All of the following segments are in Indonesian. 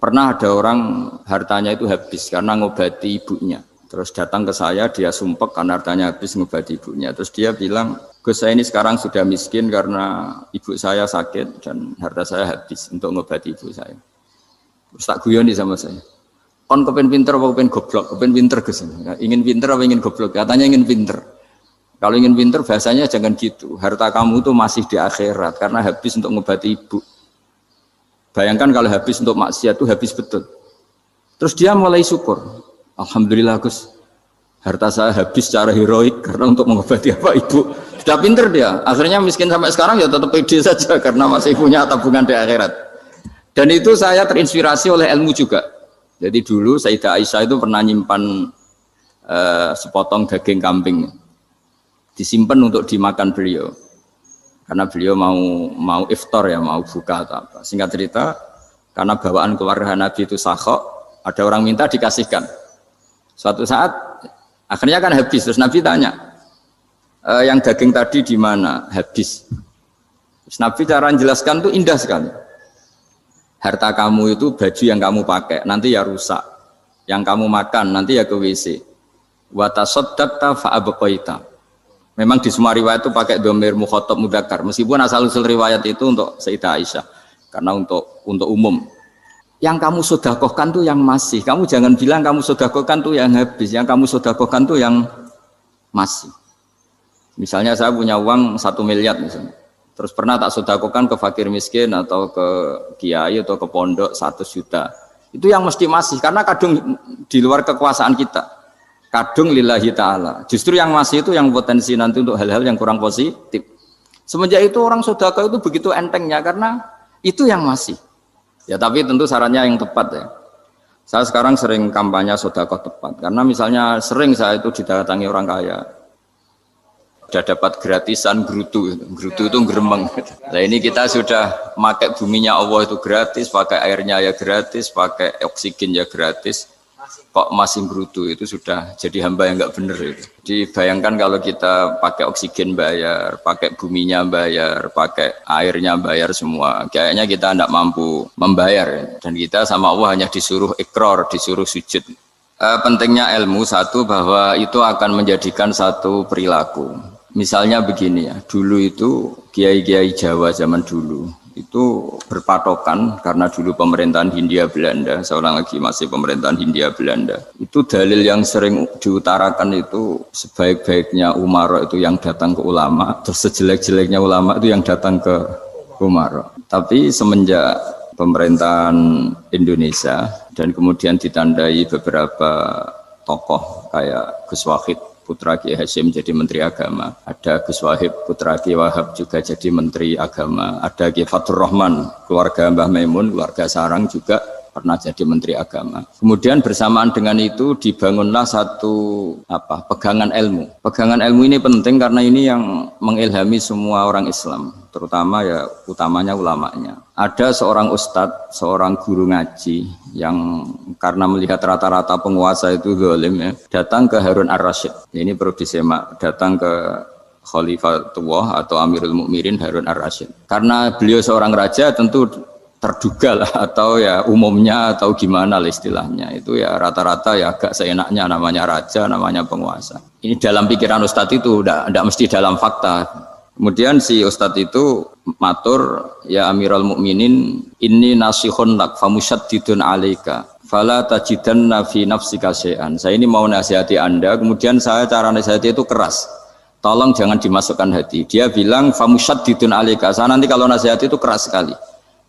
Pernah ada orang hartanya itu habis karena ngobati ibunya. Terus datang ke saya, dia sumpek karena hartanya habis ngobati ibunya. Terus dia bilang, Gus saya ini sekarang sudah miskin karena ibu saya sakit dan harta saya habis untuk ngobati ibu saya. Terus tak guyoni sama saya. Kon kepen pinter apa kepen goblok? Kepen pinter Gus. Ingin pinter apa ingin goblok? Katanya ingin pinter. Kalau ingin pinter bahasanya jangan gitu. Harta kamu itu masih di akhirat karena habis untuk ngobati ibu. Bayangkan kalau habis untuk maksiat itu habis betul. Terus dia mulai syukur. Alhamdulillah Gus, harta saya habis secara heroik karena untuk mengobati apa ibu. Sudah pinter dia. Akhirnya miskin sampai sekarang ya tetap pede saja karena masih punya tabungan di akhirat. Dan itu saya terinspirasi oleh ilmu juga. Jadi dulu Sayyidah Aisyah itu pernah nyimpan sepotong daging kambing. Disimpan untuk dimakan beliau. Karena beliau mau iftar ya, mau buka atau apa. Singkat cerita, karena bawaan keluarga Nabi itu sakhok, ada orang minta dikasihkan. Suatu saat, akhirnya kan habis. Terus Nabi tanya, yang daging tadi di mana? Habis. Terus Nabi cara menjelaskan itu indah sekali. Harta kamu itu baju yang kamu pakai, nanti ya rusak. Yang kamu makan, nanti ya ke WC. Wa tasaddaqta fa abqaita. Memang di semua riwayat itu pakai dhamir mukhatab mudzakkar. Meskipun asal-usul riwayat itu untuk Sayyidah Aisyah. Karena untuk umum. Yang kamu sedekahkan tuh yang masih. Kamu jangan bilang kamu sedekahkan tuh yang habis. Yang kamu sedekahkan tuh yang masih. Misalnya saya punya uang 1 miliar misalnya. Terus pernah tak sedekahkan ke fakir miskin atau ke kiai atau ke pondok 100 juta. Itu yang mesti masih. Karena kadung di luar kekuasaan kita. Kadung lillahi ta'ala. Justru yang masih itu yang potensi nanti untuk hal-hal yang kurang positif. Semenjak itu orang sedekah itu begitu entengnya karena itu yang masih. Ya tapi tentu sarannya yang tepat ya. Saya sekarang sering kampanye sedekah tepat. Karena misalnya sering saya itu didatangi orang kaya. Sudah dapat gratisan gerutu. Gerutu itu geremeng. Nah ini kita sudah pakai buminya Allah itu gratis, pakai airnya ya gratis, pakai oksigen ya gratis. Kok masih gerutu itu sudah jadi hamba yang nggak bener itu. Dibayangkan kalau kita pakai oksigen bayar, pakai buminya bayar, pakai airnya bayar semua, kayaknya kita tidak mampu membayar. Dan kita sama Allah hanya disuruh ikrar, disuruh sujud. Pentingnya ilmu satu bahwa itu akan menjadikan satu perilaku. Misalnya begini ya, dulu itu kiai-kiai Jawa zaman dulu itu berpatokan karena dulu pemerintahan Hindia Belanda, seorang lagi masih pemerintahan Hindia Belanda. Itu dalil yang sering diutarakan itu sebaik-baiknya umara itu yang datang ke ulama, terus sejelek-jeleknya ulama itu yang datang ke umara. Tapi semenjak pemerintahan Indonesia dan kemudian ditandai beberapa tokoh kayak Gus Wahid putra Kiai Hasyim jadi Menteri Agama, ada Gus Wahib putra Kiai Wahab juga jadi Menteri Agama, ada Kiai Fathur Rahman keluarga Mbah Maimun, keluarga Sarang juga pernah jadi Menteri Agama. Kemudian bersamaan dengan itu dibangunlah satu pegangan ilmu. Pegangan ilmu ini penting karena ini yang mengilhami semua orang Islam, terutama ya utamanya ulamanya. Ada seorang ustadz, seorang guru ngaji yang karena melihat rata-rata penguasa itu zalim ya, datang ke Harun Ar-Rasyid. Ini perlu disemak, datang ke Khalifatullah atau Amirul Mukminin Harun Ar-Rasyid. Karena beliau seorang raja tentu terduga lah atau ya umumnya atau gimana lah istilahnya. Itu ya rata-rata ya agak seenaknya namanya raja, namanya penguasa. Ini dalam pikiran ustadz itu, tidak mesti dalam fakta. Kemudian si ustadz itu matur, ya Amirul Mukminin, inni nasihun lak famusyaddidun alaika fala tajidanna fi nafsika syai'an. Saya ini mau nasihati Anda, kemudian saya cara nasihati itu keras. Tolong jangan dimasukkan hati. Dia bilang famusyaddidun alaika. Saya nanti kalau nasihati itu keras sekali.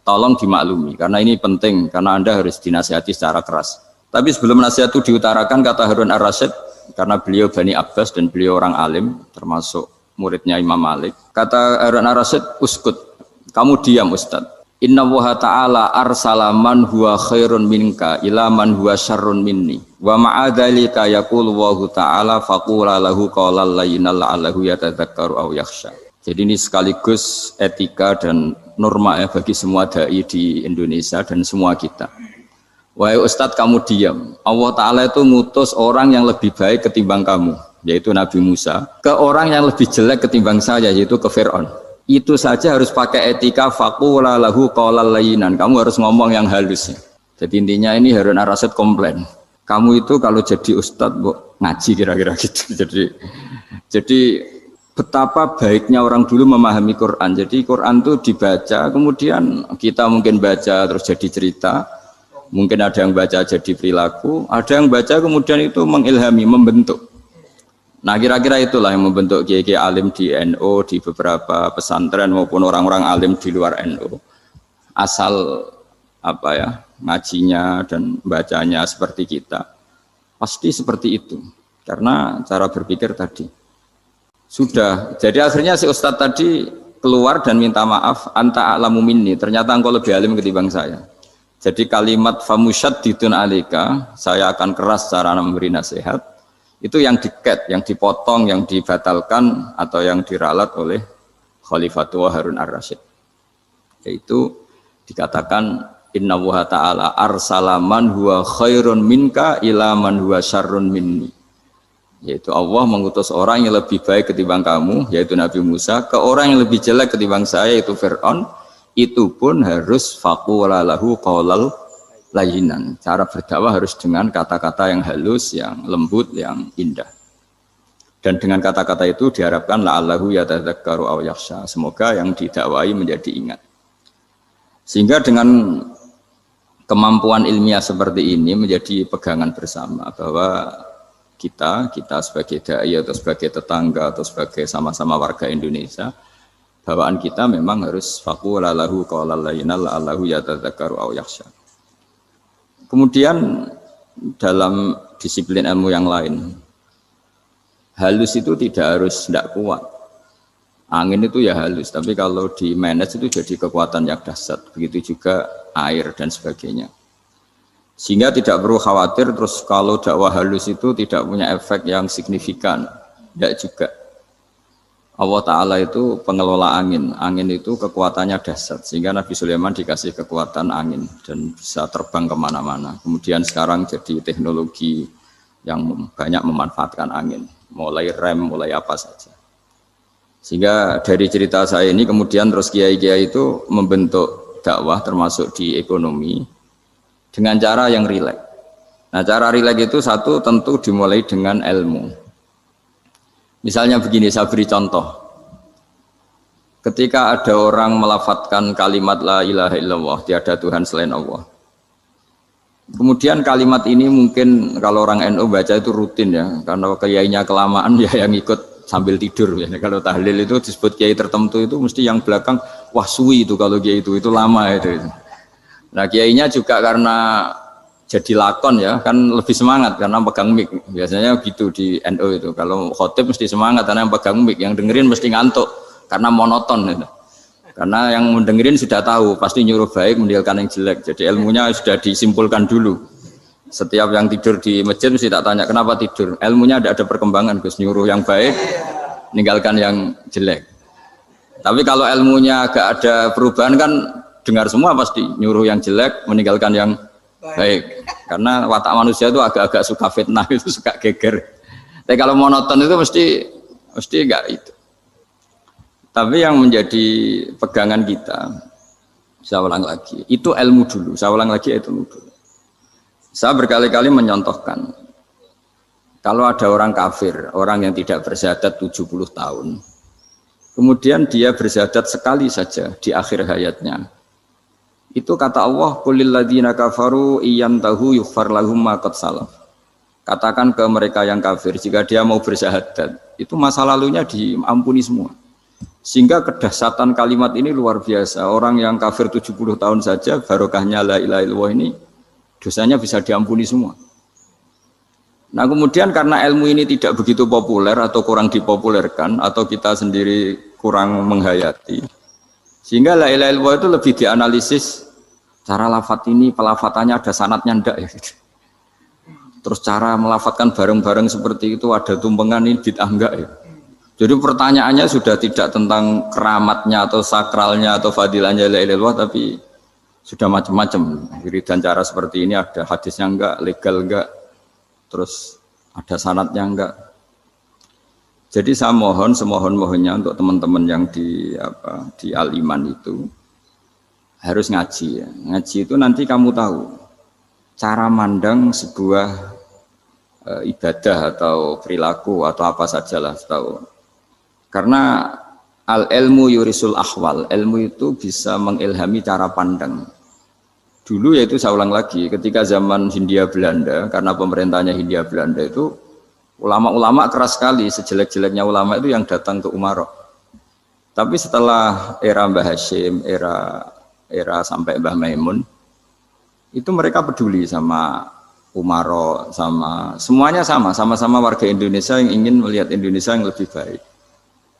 Tolong dimaklumi karena ini penting karena Anda harus dinasihati secara keras. Tapi sebelum nasihat itu diutarakan kata Harun Ar-Rasyid karena beliau Bani Abbas dan beliau orang alim termasuk muridnya Imam Malik. Kata Harun Ar-Rasyid, uskut, kamu diam Ustaz. Inna Allaha ta'ala arsala man huwa khairun minka ila man huwa syarrun minni. Wa ma'adhalika yaqulu Allahu ta'ala faqula lahu qawlan layyinan la'allahu yatadzakkaru aw yakhsha. Jadi ini sekaligus etika dan norma ya bagi semua dai di Indonesia dan semua kita. Wahai Ustadz kamu diam. Allah Ta'ala itu ngutus orang yang lebih baik ketimbang kamu, yaitu Nabi Musa, ke orang yang lebih jelek ketimbang saya, yaitu ke Fir'aun. Itu saja harus pakai etika faqula lahu qawlan layyinan. Kamu harus ngomong yang halus. Ya. Jadi intinya ini Harun Ar-Rasyid komplain. Kamu itu kalau jadi ustadz ngaji kira-kira gitu. Jadi betapa baiknya orang dulu memahami Quran. Jadi Quran itu dibaca, kemudian kita mungkin baca terus jadi cerita, mungkin ada yang baca jadi perilaku, ada yang baca kemudian itu mengilhami, membentuk. Nah kira-kira itulah yang membentuk kiai-kiai alim di NU, di beberapa pesantren maupun orang-orang alim di luar NU. Asal apa ya, ngajinya dan bacanya seperti kita, pasti seperti itu. Karena cara berpikir tadi. Sudah, jadi akhirnya si Ustadz tadi keluar dan minta maaf, anta a'lamu minni, ternyata engkau lebih alim ketimbang saya. Jadi kalimat famusyaddidun alika, saya akan keras cara memberi nasihat, itu yang diket, yang dipotong, yang dibatalkan atau yang diralat oleh Khalifatul Harun Ar-Rasyid. Yaitu dikatakan inna wa ta'ala arsala man huwa khairun minka ila man huwa syarrun minni. Yaitu Allah mengutus orang yang lebih baik ketimbang kamu, yaitu Nabi Musa, ke orang yang lebih jelek ketimbang saya, yaitu Fir'aun. Itu pun harus faqula lahu qaulal layyinan. Cara berdakwah harus dengan kata-kata yang halus, yang lembut, yang indah. Dan dengan kata-kata itu diharapkan la'allahu yatadzakkaru aw yakhsha. Semoga yang didakwai menjadi ingat. Sehingga dengan kemampuan ilmiah seperti ini menjadi pegangan bersama bahwa kita sebagai dai atau sebagai tetangga atau sebagai sama-sama warga Indonesia, bawaan kita memang harus faqula lahu qaulal layyinan la'allahu yatadzakkaru aw yakhsha. Kemudian dalam disiplin ilmu yang lain, halus itu tidak kuat. Angin itu ya halus, tapi kalau di manage itu jadi kekuatan yang dahsyat. Begitu juga air dan sebagainya. Sehingga tidak perlu khawatir terus kalau dakwah halus itu tidak punya efek yang signifikan. Tidak juga. Allah Ta'ala itu pengelola angin. Angin itu kekuatannya dahsyat. Sehingga Nabi Sulaiman dikasih kekuatan angin dan bisa terbang kemana-mana. Kemudian sekarang jadi teknologi yang banyak memanfaatkan angin. Mulai rem, mulai apa saja. Sehingga dari cerita saya ini kemudian terus kiai-kiai itu membentuk dakwah termasuk di ekonomi dengan cara yang rileks. Nah cara rileks itu satu tentu dimulai dengan ilmu. Misalnya begini, saya beri contoh. Ketika ada orang melafadzkan kalimat la ilaha illallah, tiada Tuhan selain Allah. Kemudian kalimat ini mungkin kalau orang NU baca itu rutin ya, karena kiainya kelamaan ya yang ikut sambil tidur ya. Kalau tahlil itu disebut kiai tertentu itu mesti yang belakang wah suwi itu kalau kiai itu lama itu. Nah kiainya juga karena jadi lakon ya kan lebih semangat karena pegang mic. Biasanya gitu di NU itu. Kalau khotib mesti semangat karena yang pegang mic, yang dengerin mesti ngantuk karena monoton gitu. Karena yang mendengerin sudah tahu pasti nyuruh baik meninggalkan yang jelek. Jadi ilmunya sudah disimpulkan dulu. Setiap yang tidur di masjid mesti tak tanya kenapa tidur. Ilmunya ada perkembangan, Gus, nyuruh yang baik, meninggalkan yang jelek. Tapi kalau ilmunya agak ada perubahan kan dengar semua pasti nyuruh yang jelek, meninggalkan yang baik. Karena watak manusia itu agak-agak suka fitnah, itu suka geger. Tapi kalau monoton itu mesti enggak itu. Tapi yang menjadi pegangan kita, saya ulang lagi, itu ilmu dulu. Saya ulang lagi itu ilmu dulu. Saya berkali-kali menyontohkan, kalau ada orang kafir, orang yang tidak bersyahadat 70 tahun, kemudian dia bersyahadat sekali saja di akhir hayatnya. Itu kata Allah, qulil ladzina kafaru iyantahu yughfar lahum ma qad salaf. Katakan ke mereka yang kafir, jika dia mau bersyahadat, itu masa lalunya diampuni semua. Sehingga kedahsyatan kalimat ini luar biasa. Orang yang kafir 70 tahun saja, barokahnya la ilaha illallah ini, dosanya bisa diampuni semua. Nah kemudian karena ilmu ini tidak begitu populer atau kurang dipopulerkan, atau kita sendiri kurang menghayati, sehingga la ilaha illallah itu lebih dianalisis cara lafadz ini, pelafatannya ada sanadnya enggak ya gitu. Terus cara melafatkan bareng-bareng seperti itu ada tumpengan ini bid'ah enggak ya. Jadi pertanyaannya sudah tidak tentang keramatnya atau sakralnya atau fadilahnya la ilaha illallah, tapi sudah macam-macam. Wiridan cara seperti ini ada hadisnya enggak, legal enggak, terus ada sanadnya enggak. Jadi saya mohon semohon-mohonnya untuk teman-teman yang di Al-Iman itu harus ngaji ya. Ngaji itu nanti kamu tahu cara mandang sebuah ibadah atau perilaku atau apa sajalah tahu. Karena al ilmu yurisul ahwal, ilmu itu bisa mengilhami cara pandang. Dulu yaitu saya ulang lagi, ketika zaman Hindia Belanda, karena pemerintahnya Hindia Belanda itu ulama-ulama keras sekali, sejelek-jeleknya ulama itu yang datang ke Umarok. Tapi setelah era Mbah Hashim, era sampai Mbah Maimun, itu mereka peduli sama Umarok, sama semuanya sama-sama warga Indonesia yang ingin melihat Indonesia yang lebih baik.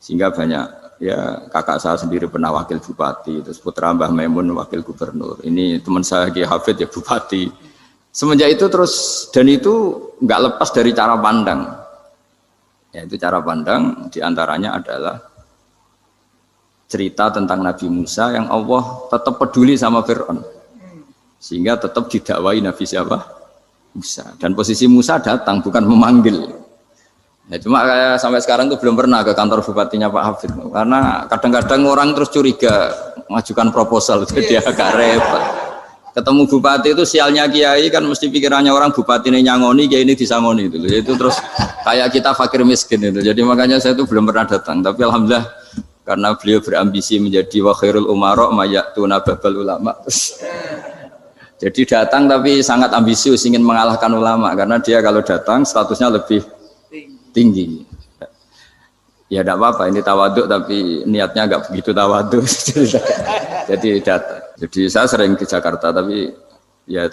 Sehingga banyak ya kakak saya sendiri pernah wakil bupati, terus putra Mbah Maimun wakil gubernur. Ini teman saya Ki Hafid ya bupati. Semenjak itu terus, dan itu nggak lepas dari cara pandang. Yaitu cara pandang diantaranya adalah cerita tentang Nabi Musa yang Allah tetap peduli sama Fir'aun. Sehingga tetap didakwai Nabi siapa? Musa. Dan posisi Musa datang bukan memanggil. Ya, cuma kayak sampai sekarang tuh belum pernah ke kantor bupatinya Pak Hafid, karena kadang-kadang orang terus curiga mengajukan proposal, jadi agak repot. Ketemu bupati itu sialnya kiai kan mesti pikirannya orang bupati ini nyangoni, kiai ini disangoni itu. Itu terus kayak kita fakir miskin itu. Jadi makanya saya itu belum pernah datang. Tapi alhamdulillah karena beliau berambisi menjadi wa khairul umara mayatuna babal ulama. Jadi datang tapi sangat ambisius ingin mengalahkan ulama karena dia kalau datang statusnya lebih tinggi. Ya tidak apa-apa, ini tawaduk tapi niatnya agak begitu tawaduk. Jadi saya sering ke Jakarta tapi ya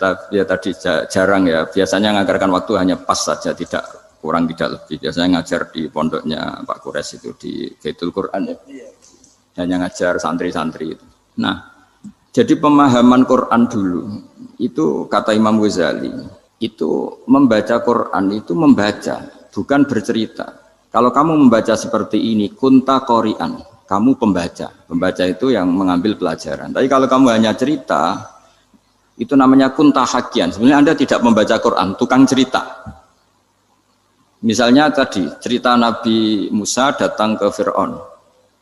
tadi jarang ya. Biasanya ngajarkan waktu hanya pas saja, tidak kurang tidak lebih. Biasanya ngajar di pondoknya Pak Kures itu di Baitul Quran ya. Hanya ngajar santri-santri itu. Nah, jadi pemahaman Quran dulu itu kata Imam Ghazali itu membaca Quran itu membaca, bukan bercerita. Kalau kamu membaca seperti ini, kunta qori'an, kamu pembaca. Pembaca itu yang mengambil pelajaran. Tapi kalau kamu hanya cerita, itu namanya kunta hakian. Sebenarnya Anda tidak membaca Quran, tukang cerita. Misalnya tadi, cerita Nabi Musa datang ke Fir'aun.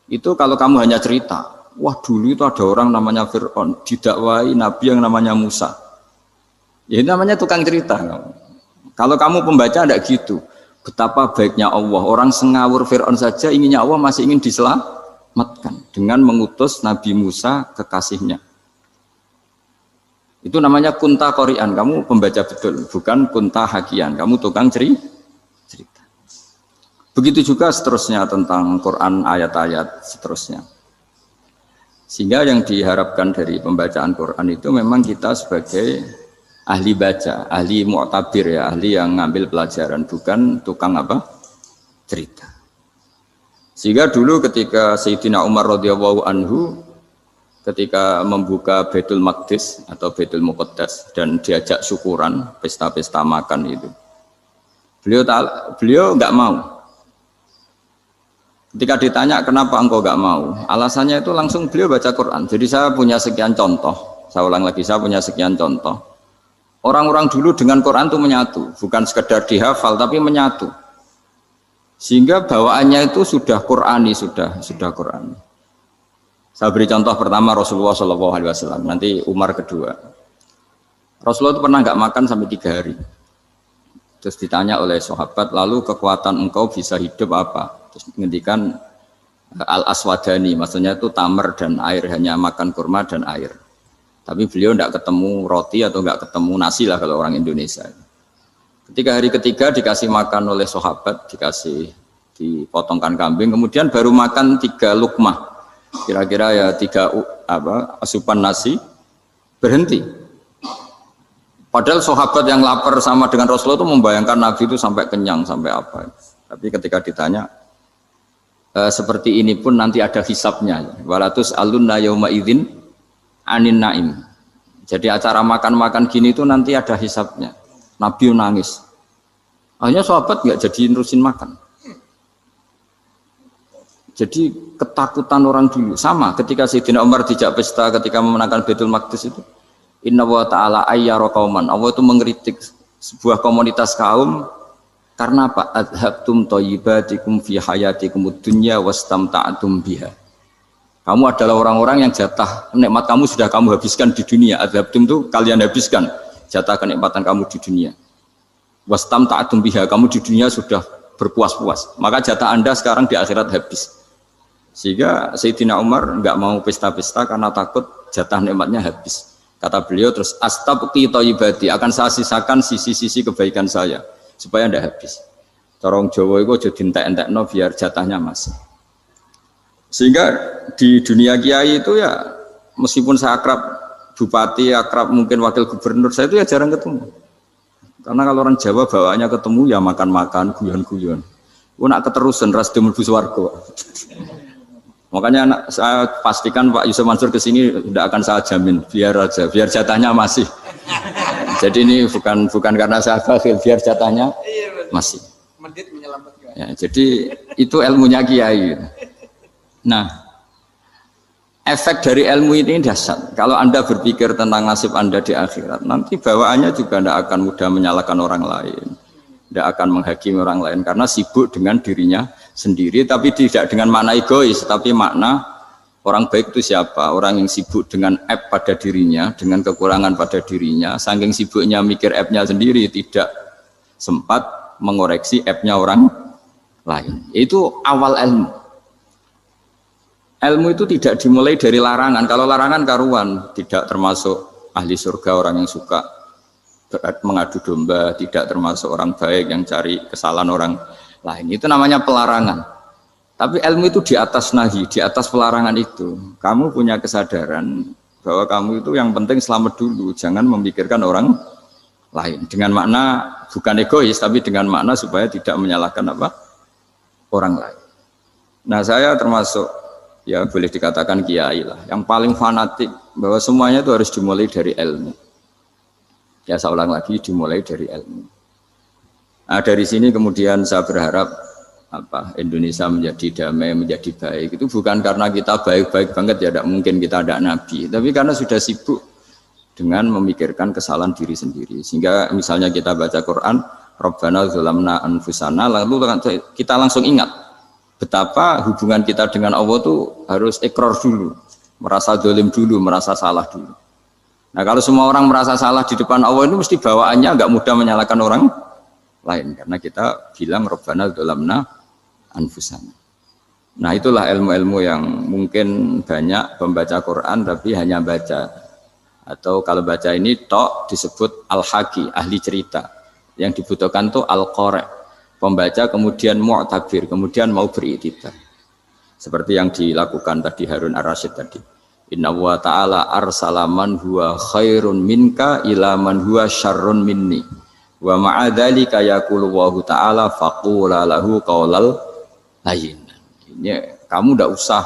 Itu kalau kamu hanya cerita, wah dulu itu ada orang namanya Fir'aun, didakwai Nabi yang namanya Musa. Ya ini namanya tukang cerita. Kalau kamu pembaca tidak gitu. Betapa baiknya Allah, orang sengawur Fir'aun saja inginnya Allah masih ingin diselamatkan dengan mengutus Nabi Musa kekasihnya. Itu namanya kunta qori'an, kamu pembaca betul, bukan kunta hakian, kamu tukang cerita. Begitu juga seterusnya tentang Quran ayat-ayat seterusnya. Sehingga yang diharapkan dari pembacaan Quran itu memang kita sebagai ahli baca, ahli mu'tabir ya, ahli yang ngambil pelajaran, bukan tukang apa? Cerita. Sehingga dulu ketika Sayyidina Umar radhiyallahu anhu ketika membuka Baitul Maqdis atau Baitul Muqaddas dan diajak syukuran, pesta-pesta makan itu. Beliau enggak mau. Ketika ditanya kenapa engkau enggak mau? Alasannya itu langsung beliau baca Quran. Jadi saya punya sekian contoh. Saya ulang lagi, saya punya sekian contoh. Orang-orang dulu dengan Quran itu menyatu, bukan sekedar dihafal tapi menyatu. Sehingga bawaannya itu sudah Qurani, sudah Qurani. Saya beri contoh pertama Rasulullah SAW, nanti Umar kedua. Rasulullah itu pernah nggak makan sampai 3 hari. Terus ditanya oleh sahabat, lalu kekuatan engkau bisa hidup apa? Terus menghentikan al-aswadani, maksudnya itu tamar dan air, hanya makan kurma dan air. Tapi beliau tidak ketemu roti atau tidak ketemu nasi lah kalau orang Indonesia. Ketika hari ketiga dikasih makan oleh sahabat, dipotongkan kambing, kemudian baru makan 3 lukmah, kira-kira ya 3 asupan nasi, berhenti. Padahal sahabat yang lapar sama dengan Rasulullah itu membayangkan Nabi itu sampai kenyang, sampai apa. Tapi ketika ditanya, seperti ini pun nanti ada hisabnya. Walatus alunna yauma idzin anin naim. Jadi acara makan-makan gini itu nanti ada hisabnya. Nabi nangis. Akhirnya sahabat nggak jadi nerusin makan. Jadi ketakutan orang dulu sama ketika Sayyidina Umar dijak pesta ketika memenangkan Baitul Maqdis itu. Inna wa ta'ala ayyara qauman. Allah itu mengkritik sebuah komunitas kaum karena apa? Adhabtum thayyibatikum fi hayatikum ad-dunya wastamta'tum biha. Kamu adalah orang-orang yang jatah nikmat kamu sudah kamu habiskan di dunia. Adhabtum itu kalian habiskan jatah kenikmatan kamu di dunia. Wastam ta'atum biha, kamu di dunia sudah berpuas-puas. Maka jatah Anda sekarang di akhirat habis. Sehingga Sayyidina Umar enggak mau pesta-pesta karena takut jatah nikmatnya habis. Kata beliau terus astabqi thayyibati, akan saya sisakan sisi-sisi kebaikan saya supaya enggak habis. Corong Jawa itu aja dientek-entekno biar jatahnya masih. Sehingga di dunia kiai itu ya meskipun saya akrab bupati, akrab mungkin wakil gubernur, saya itu ya jarang ketemu. Karena kalau orang Jawa bawaannya ketemu ya makan-makan, guyon-guyon. Nak keterusan ras mlebu swarga. Makanya saya pastikan Pak Yusuf Mansur ke sini tidak akan saya jamin, biar aja, biar jatahnya masih. Jadi ini bukan karena saya bakhil, biar jatahnya masih. Ya, jadi itu ilmunya kiai. Nah, efek dari ilmu ini dahsyat. Kalau Anda berpikir tentang nasib Anda di akhirat, nanti bawaannya juga tidak akan mudah menyalahkan orang lain, tidak akan menghakimi orang lain karena sibuk dengan dirinya sendiri, tapi tidak dengan makna egois, tapi makna orang baik itu siapa? Orang yang sibuk dengan aib pada dirinya, dengan kekurangan pada dirinya, saking sibuknya mikir aibnya sendiri, tidak sempat mengoreksi aibnya orang lain. Itu awal ilmu. Ilmu itu tidak dimulai dari larangan. Kalau larangan karuan, tidak termasuk ahli surga orang yang suka mengadu domba, tidak termasuk orang baik yang cari kesalahan orang lain. Itu namanya pelarangan. Tapi ilmu itu di atas nahi, di atas pelarangan itu. Kamu punya kesadaran bahwa kamu itu yang penting selamat dulu, jangan memikirkan orang lain. Dengan makna bukan egois, tapi dengan makna supaya tidak menyalahkan apa orang lain. Nah, saya termasuk ya boleh dikatakan kiai lah, yang paling fanatik bahwa semuanya itu harus dimulai dari ilmu. Ya saya ulang lagi, dimulai dari ilmu. Nah, dari sini kemudian saya berharap Indonesia menjadi damai, menjadi baik. Itu bukan karena kita baik-baik banget ya, tidak mungkin kita ada nabi, tapi karena sudah sibuk dengan memikirkan kesalahan diri sendiri. Sehingga misalnya kita baca Quran, Rabbana dzalamna anfusana, lalu kita langsung ingat betapa hubungan kita dengan Allah itu harus ikrar dulu, merasa zalim dulu, merasa salah dulu. Nah, kalau semua orang merasa salah di depan Allah itu mesti bawaannya agak mudah menyalahkan orang lain, karena kita bilang Rabbana dzalamna anfusana. Nah, itulah ilmu-ilmu yang mungkin banyak pembaca Quran tapi hanya baca, atau kalau baca ini tok disebut al-haqi, ahli cerita. Yang dibutuhkan tuh al-qari', pembaca kemudian mu'tabir, kemudian mau beriktibar. Seperti yang dilakukan tadi Harun Ar-Rasyid tadi. Inna wa ta'ala arsala man huwa khairun minka ila man huwa syarrun minni. Wa ma'adzalika yaqulu wa ta'ala faqula lahu qaulal layyin. Ini kamu tidak usah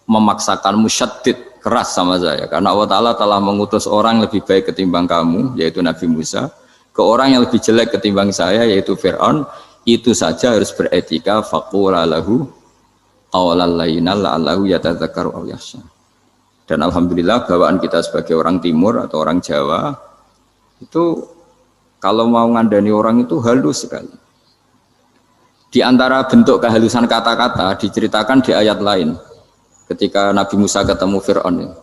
memaksakan musyaddid keras sama saya, karena Allah Ta'ala telah mengutus orang lebih baik ketimbang kamu, yaitu Nabi Musa, ke orang yang lebih jelek ketimbang saya, yaitu Fir'aun. Itu saja harus beretika. Faqula lahu qawlan layyinan la'allahu yatadzakkaru aw yakhsha. Dan alhamdulillah bawaan kita sebagai orang timur atau orang Jawa itu kalau mau ngandani orang itu halus sekali. Di antara bentuk kehalusan kata-kata diceritakan di ayat lain ketika Nabi Musa ketemu Fir'aun.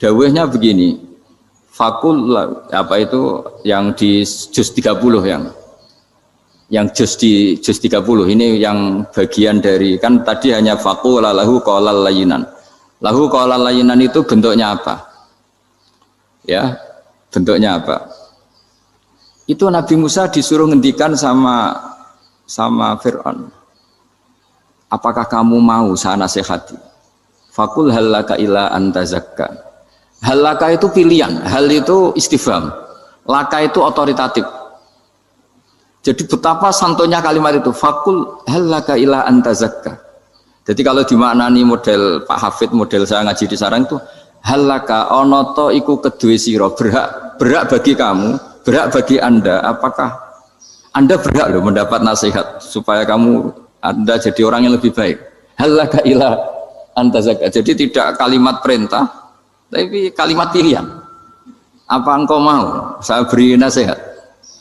Dawuhnya begini, fakul apa itu yang di juz 30 yang juz di juz 30 ini yang bagian dari, kan tadi hanya fakul lahu qaulal layyinan. Lahu qaulal layyinan itu bentuknya apa? Ya, bentuknya apa? Itu Nabi Musa disuruh ngendikan sama Fir'aun. Apakah kamu mau saya nasihati? Fakul halaka ila antazakka. Hal laka itu pilihan, hal itu istifham, laka itu otoritatif. Jadi betapa santonya kalimat itu, fakul hal laka ila antazakka. Jadi kalau dimaknani model Pak Hafid, model saya ngaji di sarang itu, hal laka onoto iku kedue siro, berhak bagi kamu, berhak bagi Anda, apakah Anda berhak loh mendapat nasihat supaya Anda jadi orang yang lebih baik. Hal laka ila antazakka. Jadi tidak kalimat perintah, tapi kalimat pilihan. Apa engkau mau saya beri nasihat?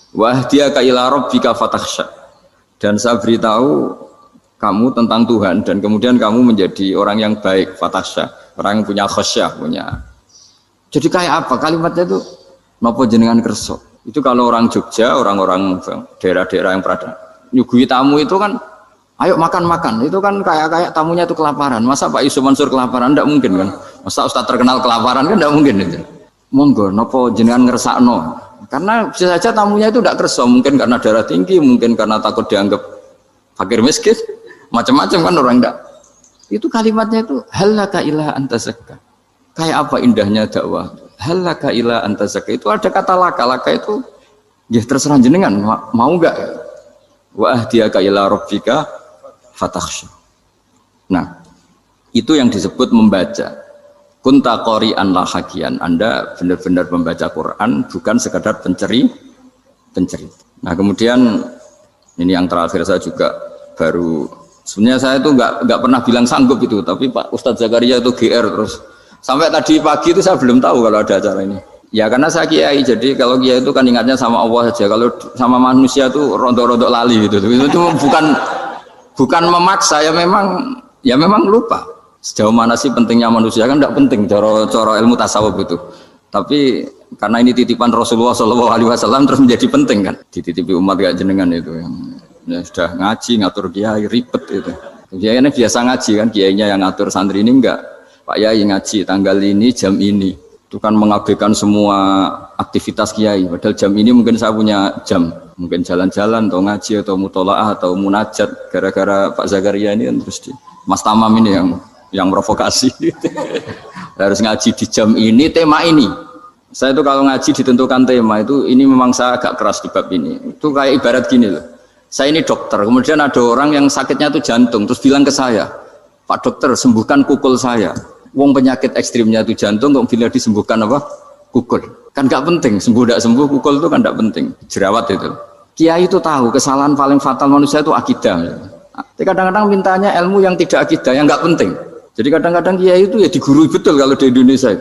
Wahdiyaka ila rabbika fatakhsha. Dan saya beritahu kamu tentang Tuhan dan kemudian kamu menjadi orang yang baik, fatakhsha, orang yang punya khasyah, punya. Jadi kayak apa kalimatnya itu? Napa jenengan kersa? Itu kalau orang Jogja, orang-orang daerah-daerah yang berada nyugui tamu itu kan ayo makan-makan, itu kan kayak tamunya itu kelaparan. Masa Pak Yusuf Mansur kelaparan? Tidak mungkin kan. Masa Ustadz terkenal kelaparan kan tidak mungkin itu. Monggo, nopo jenengan ngersakno. Karena bisa saja tamunya itu tidak kerso, mungkin karena darah tinggi, mungkin karena takut dianggap fakir miskin, macam-macam kan orang tidak. Itu kalimatnya itu halaka ila anta zakka. Kayak apa indahnya dakwah. Halaka ila anta zakka. Itu ada kata laka itu ya terserah jenengan mau enggak. Wa ahdiyaka ila rabbika fatakhsha. Nah, itu yang disebut membaca. Kunta qori'an la hakian. Anda benar-benar membaca Quran, bukan sekadar penceri. Nah, kemudian ini yang terakhir saya juga baru sebenarnya saya itu enggak pernah bilang sanggup itu, tapi Pak Ustadz Zakaria itu GR terus. Sampai tadi pagi itu saya belum tahu kalau ada acara ini. Ya karena saya kiai, jadi kalau kiai itu kan ingatnya sama Allah saja. Kalau sama manusia itu rontok-rontok lali gitu. Itu bukan memaksa, ya memang lupa. Sejauh mana sih pentingnya manusia kan tidak penting cara ilmu tasawuf itu. Tapi karena ini titipan Rasulullah SAW terus menjadi penting kan. Dititipi umat kayak jenengan itu yang ya sudah ngaji ngatur kiai ribet itu. Kiai ini biasa ngaji kan, kiainya yang ngatur, santri ini enggak. Pak Yai ngaji tanggal ini jam ini. Itu kan mengabaikan semua aktivitas kiai. Padahal jam ini mungkin saya punya jam, mungkin jalan-jalan atau ngaji atau mutolaah atau munajat. Gara-gara Pak Zakaria ini kan terus Mas Tamam ini yang provokasi. Harus ngaji di jam ini, tema ini. Saya itu kalau ngaji ditentukan tema itu, ini memang saya agak keras di bab ini. Itu kayak ibarat gini loh. Saya ini dokter, kemudian ada orang yang sakitnya itu jantung, terus bilang ke saya, Pak dokter sembuhkan kukul saya. Wong penyakit ekstrimnya itu jantung, kok bila disembuhkan apa? Kukul. Kan nggak penting, sembuh tidak sembuh, kukul itu kan nggak penting. Jerawat itu. Kiai itu tahu kesalahan paling fatal manusia itu akidah. Tapi kadang-kadang mintanya ilmu yang tidak akidah, yang nggak penting. Jadi kadang-kadang kiai itu ya digurui betul kalau di Indonesia.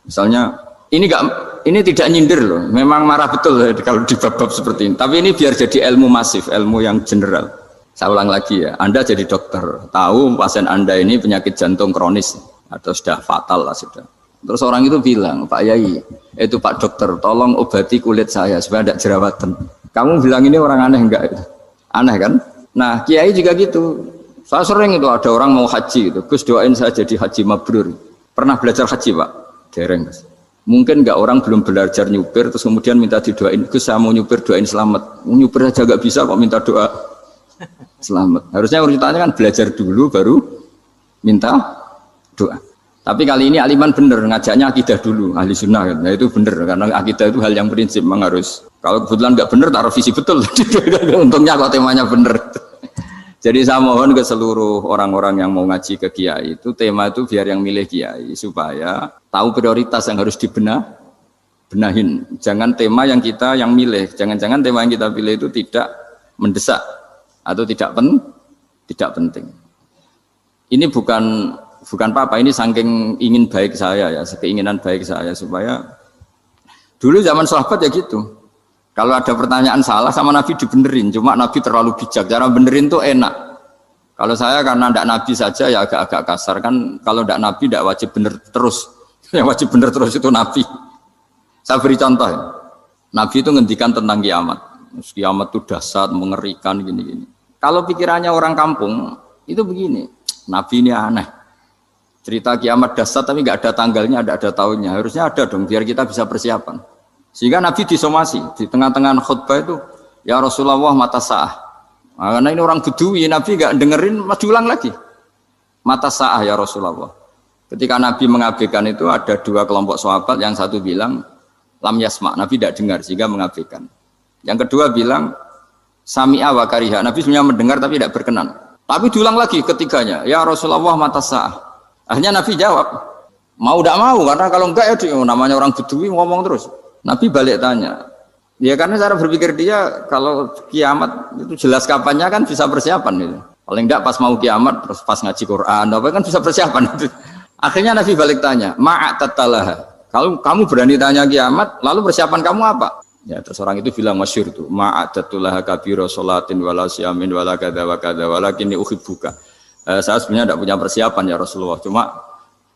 Misalnya ini tidak nyindir loh, memang marah betul kalau di bab-bab seperti ini. Tapi ini biar jadi ilmu masif, ilmu yang general. Saya ulang lagi ya, Anda jadi dokter, tahu pasien Anda ini penyakit jantung kronis atau sudah fatal lah sudah. Terus orang itu bilang, Pak Yai, itu Pak dokter, tolong obati kulit saya supaya tidak jerawatan. Kamu bilang ini orang aneh enggak? Aneh kan? Nah, kiai juga gitu. Saya sering itu ada orang mau haji gitu, Gus doain saya jadi haji mabrur. Pernah belajar haji Pak? Dereng. Mungkin enggak orang belum belajar nyupir terus kemudian minta didoain, Gus saya mau nyupir doain selamat. Nyupir aja enggak bisa kok minta doa selamat. Harusnya urutannya kan belajar dulu baru minta doa. Tapi kali ini aliman bener ngajaknya akidah dulu, ahli sunnah kan. Nah itu bener karena akidah itu hal yang prinsip memang harus. Kalau kebetulan nggak bener taruh visi betul. Untungnya kalau temanya bener. Jadi saya mohon ke seluruh orang-orang yang mau ngaji ke kiai itu tema itu biar yang milih kiai supaya tahu prioritas yang harus benahin. Jangan tema yang kita yang milih. Jangan-jangan tema yang kita pilih itu tidak mendesak atau tidak penting. Ini bukan apa-apa, ini saking ingin baik saya ya, keinginan baik saya supaya dulu zaman sahabat ya gitu. Kalau ada pertanyaan salah sama Nabi dibenerin, cuma Nabi terlalu bijak, cara benerin tuh enak. Kalau saya karena tidak Nabi saja ya agak-agak kasar kan, kalau tidak Nabi tidak wajib bener terus. Yang wajib bener terus itu Nabi. Saya beri contoh ya. Nabi itu ngendikan tentang kiamat. Kiamat itu dahsyat, mengerikan gini-gini. Kalau pikirannya orang kampung itu begini, Nabi ini aneh. Cerita kiamat dahsyat tapi nggak ada tanggalnya, ada tahunnya. Harusnya ada dong biar kita bisa persiapan. Sehingga Nabi disomasi di tengah-tengah khutbah itu, ya Rasulullah mata sa'ah. Nah, karena ini orang Bedui, Nabi nggak dengerin, mas diulang lagi. Mata sa'ah ya Rasulullah. Ketika Nabi mengabaikan itu ada dua kelompok sahabat, yang satu bilang lam yasma, Nabi tidak dengar sehingga mengabaikan. Yang kedua bilang sami'a wa kariha, Nabi sebenarnya mendengar tapi tidak berkenan. Tapi diulang lagi ketiganya, ya Rasulullah mata sa'ah. Akhirnya Nabi jawab, mau tidak mau, karena kalau enggak ya namanya orang Bedui ngomong terus. Nabi balik tanya, ya karena cara berpikir dia kalau kiamat itu jelas kapannya kan bisa persiapan gitu. Paling enggak pas mau kiamat, terus pas ngaji Quran, apa kan bisa persiapan itu. Akhirnya Nabi balik tanya, ma'atatalaha. Kalau kamu berani tanya kiamat, lalu persiapan kamu apa? Ya terus orang itu bilang masyhur tuh, ma'atatulaha kabira sholatin wala siyamin wala kadza wa kadza walakinni uhibbuka. Saya sebenarnya tidak punya persiapan ya Rasulullah, cuma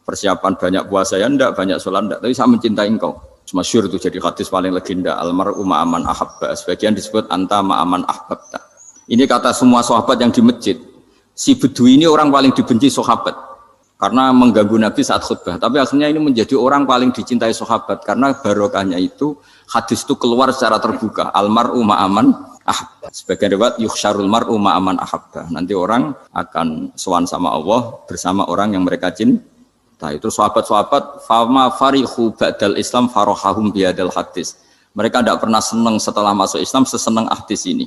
persiapan banyak puasa ya enggak, banyak sholat enggak, tapi saya mencintai engkau. Masyhur itu jadi hadis paling legenda, almar'u ma'aman ahabba. Sebagian disebut anta ma'aman ahbabta. Ini kata semua sahabat yang di masjid. Si Bedui ini orang paling dibenci sahabat karena mengganggu Nabi saat khutbah. Tapi akhirnya ini menjadi orang paling dicintai sahabat karena barokahnya itu hadis itu keluar secara terbuka. Almar'u ma'aman ahabba. Sebagian riwayat yuhsyarul mar'u ma'aman ahabba. Nanti orang akan sowan sama Allah bersama orang yang mereka cintai. Nah, itu sahabat-sahabat fama farihu ba'dal Islam farahahum biadal hadis. Mereka tidak pernah senang setelah masuk Islam sesenang hadis ini.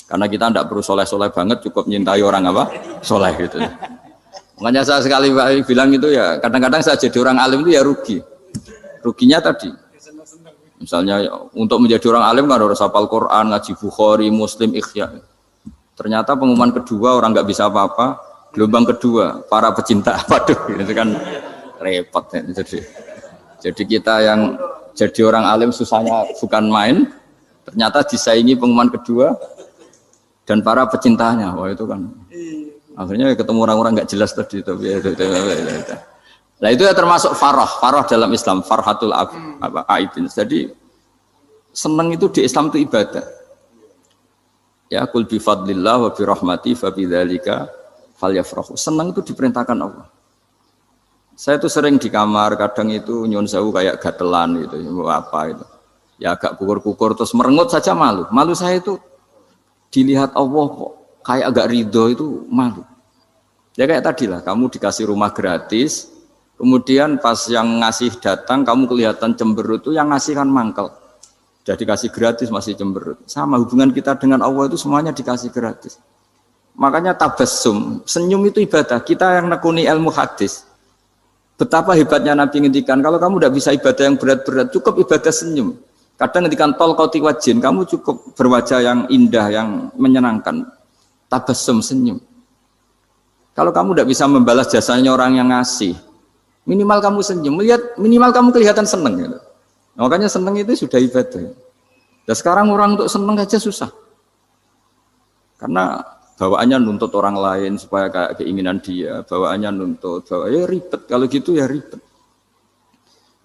Karena kita tidak perlu soleh-soleh banget, cukup menyintai orang apa? Soleh gitu. Makanya saya sekali bilang itu ya, kadang-kadang saya jadi orang alim itu ya rugi. Ruginya tadi. Misalnya untuk menjadi orang alim kan harus hafal Quran, ngaji Bukhari, Muslim, Ikhya. Ternyata pengumuman kedua orang nggak bisa apa-apa. Gelombang kedua para pecinta, waduh, itu kan repot ya. Jadi kita yang jadi orang alim susahnya bukan main, ternyata disaingi pengumuman kedua dan para pecintanya. Wah itu kan akhirnya ketemu orang-orang nggak jelas tadi. Nah itu ya termasuk farah dalam Islam, farhatul aidin. Jadi senang itu di Islam itu ibadah. Ya kul bi fadlillah wa bi rahmati fa bidzalika falyafrahu. Senang itu diperintahkan Allah. Saya tuh sering di kamar, kadang itu nyun sewu kayak gatelan gitu, apa itu. Ya agak kukur-kukur terus merengut saja malu. Malu saya itu dilihat Allah kok kayak agak ridho itu malu. Ya kayak tadi lah, kamu dikasih rumah gratis, kemudian pas yang ngasih datang kamu kelihatan cemberut, itu yang ngasih kan mangkel. Jadi dikasih gratis masih cemberut. Sama hubungan kita dengan Allah itu semuanya dikasih gratis. Makanya tabassum, senyum itu ibadah. Kita yang nekuni ilmu hadis. Betapa hebatnya Nabi ngendikan, kalau kamu tidak bisa ibadah yang berat-berat, cukup ibadah senyum. Kadang ngendikan tol qati wajhin, kamu cukup berwajah yang indah, yang menyenangkan. Tabassum, senyum. Kalau kamu tidak bisa membalas jasanya orang yang ngasih, minimal kamu senyum, lihat minimal kamu kelihatan senang. Gitu. Makanya senang itu sudah ibadah. Dan sekarang orang untuk senang aja susah. Karena bawaannya nuntut orang lain supaya kayak keinginan dia, bawaannya nuntut, ya ribet, kalau gitu ya ribet.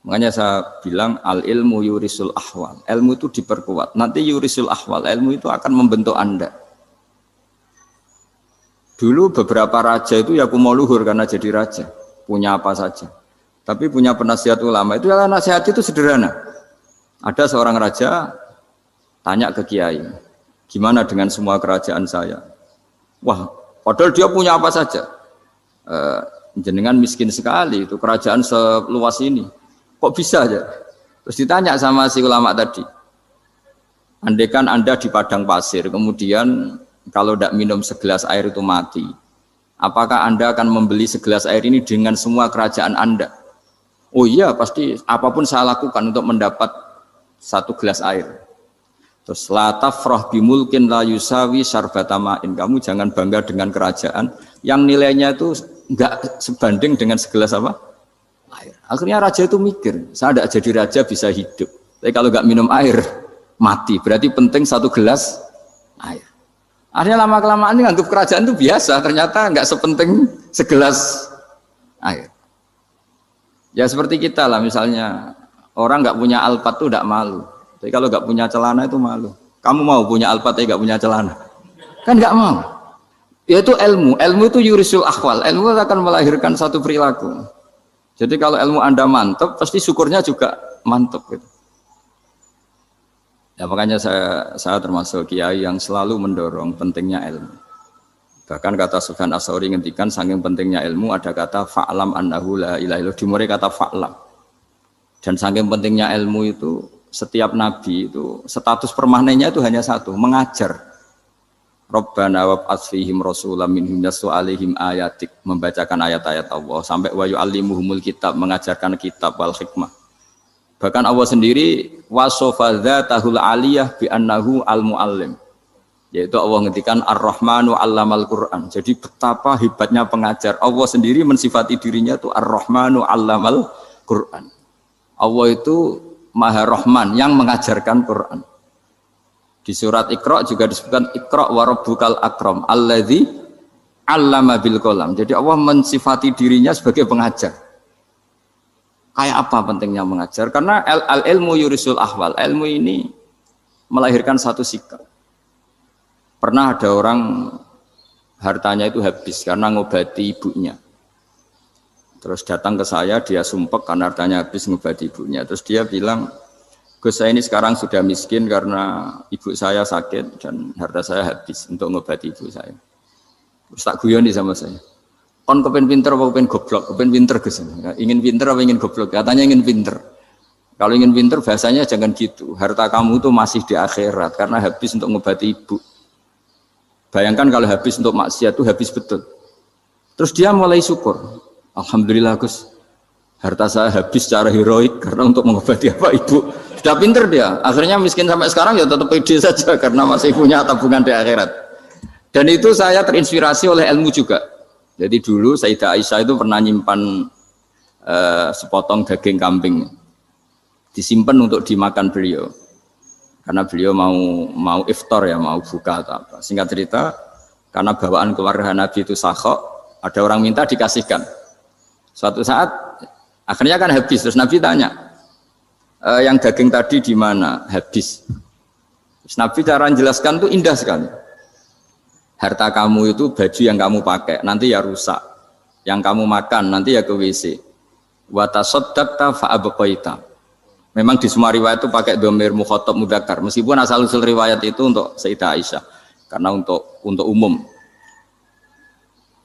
Makanya saya bilang al ilmu yurisul ahwal, ilmu itu diperkuat, nanti yurisul ahwal, ilmu itu akan membentuk Anda. Dulu beberapa raja itu ya mau luhur karena jadi raja, punya apa saja. Tapi punya penasihat ulama, itu ya nasihat itu sederhana. Ada seorang raja tanya ke kiai, gimana dengan semua kerajaan saya? Wah, padahal dia punya apa saja. Jenengan miskin sekali, itu kerajaan seluas ini. Kok bisa aja? Terus ditanya sama si ulama tadi. Andaikan Anda di padang pasir, kemudian kalau tidak minum segelas air itu mati. Apakah Anda akan membeli segelas air ini dengan semua kerajaan Anda? Oh iya, pasti apapun saya lakukan untuk mendapat satu gelas air. Terus la tafrah bimulkin la yusawi syarbatamain. Kamu jangan bangga dengan kerajaan yang nilainya itu enggak sebanding dengan segelas apa? Air. Akhirnya raja itu mikir, saya tidak jadi raja bisa hidup. Tapi kalau enggak minum air mati. Berarti penting satu gelas air. Akhirnya lama-kelamaan ini anggap kerajaan itu biasa, ternyata enggak sepenting segelas air. Ya seperti kita lah, misalnya orang enggak punya Alphard itu enggak malu. Tapi kalau nggak punya celana itu malu. Kamu mau punya Alphard tapi nggak punya celana? Kan nggak mau. Yaitu ilmu. Ilmu itu yurisul akhwal. Ilmu akan melahirkan satu perilaku. Jadi kalau ilmu Anda mantap, pasti syukurnya juga mantap. Gitu. Ya makanya saya termasuk kiai yang selalu mendorong pentingnya ilmu. Bahkan kata Sufyan Ats-Tsauri ngendikan saking pentingnya ilmu ada kata fa'lam annahu la ilaha illallah. Dimulai kata fa'lam. Dan saking pentingnya ilmu itu setiap nabi itu status permanennya itu hanya satu, mengajar. Rabbana wab'ats fihim rasulam minhum yatlu 'alaihim ayatik, membacakan ayat-ayat Allah sampai wa yu'allimuhumul kitab, mengajarkan kitab wal hikmah. Bahkan Allah sendiri wasofa dzatahul 'aliyah bi annahu al-muallim. Yaitu Allah ngendikan Ar-Rahmanu 'allamal Qur'an. Jadi betapa hebatnya pengajar. Allah sendiri mensifati dirinya itu Ar-Rahmanu 'allamal Qur'an. Allah itu Maha Rahman yang mengajarkan Quran. Di surat Iqra juga disebutkan Iqra wa rabbukal akram alladzi 'allama bil qalam. Jadi Allah mensifati dirinya sebagai pengajar. Kayak apa pentingnya mengajar? Karena al-ilmu yurisul ahwal. Ilmu ini melahirkan satu sikap. Pernah ada orang hartanya itu habis karena ngobati ibunya. Terus datang ke saya, dia sumpek karena hartanya habis ngobati ibunya. Terus dia bilang, Gus, saya ini sekarang sudah miskin karena ibu saya sakit dan harta saya habis untuk ngobati ibu saya. Terus tak guyoni sama saya. Kon kepen pinter apa kepen goblok? Kepen pinter Gus. Ingin pinter apa ingin goblok? Katanya ingin pinter. Kalau ingin pinter bahasanya jangan gitu. Harta kamu itu masih di akhirat karena habis untuk ngobati ibu. Bayangkan kalau habis untuk maksiat itu habis betul. Terus dia mulai syukur. Alhamdulillah Gus. Harta saya habis secara heroik karena untuk mengobati apa ibu. Sudah pinter dia. Akhirnya miskin sampai sekarang ya tetap pede saja karena masih punya tabungan di akhirat. Dan itu saya terinspirasi oleh ilmu juga. Jadi dulu Sayyidah Aisyah itu pernah nyimpan sepotong daging kambing, disimpan untuk dimakan beliau, karena beliau mau iftar ya, mau buka atau apa. Singkat cerita, karena bawaan keluarga Nabi itu sakhok, ada orang minta dikasihkan. Suatu saat akhirnya kan habis, terus Nabi tanya, yang daging tadi di mana? Habis. Terus Nabi cara menjelaskan itu indah sekali. Harta kamu itu baju yang kamu pakai nanti ya rusak, yang kamu makan nanti ya ke WC. Wa tasaddaqta fa abqaita. Memang di semua riwayat itu pakai dhamir mukhatab mudzakkar, meskipun asal usul riwayat itu untuk Sayyidah Aisyah karena untuk umum.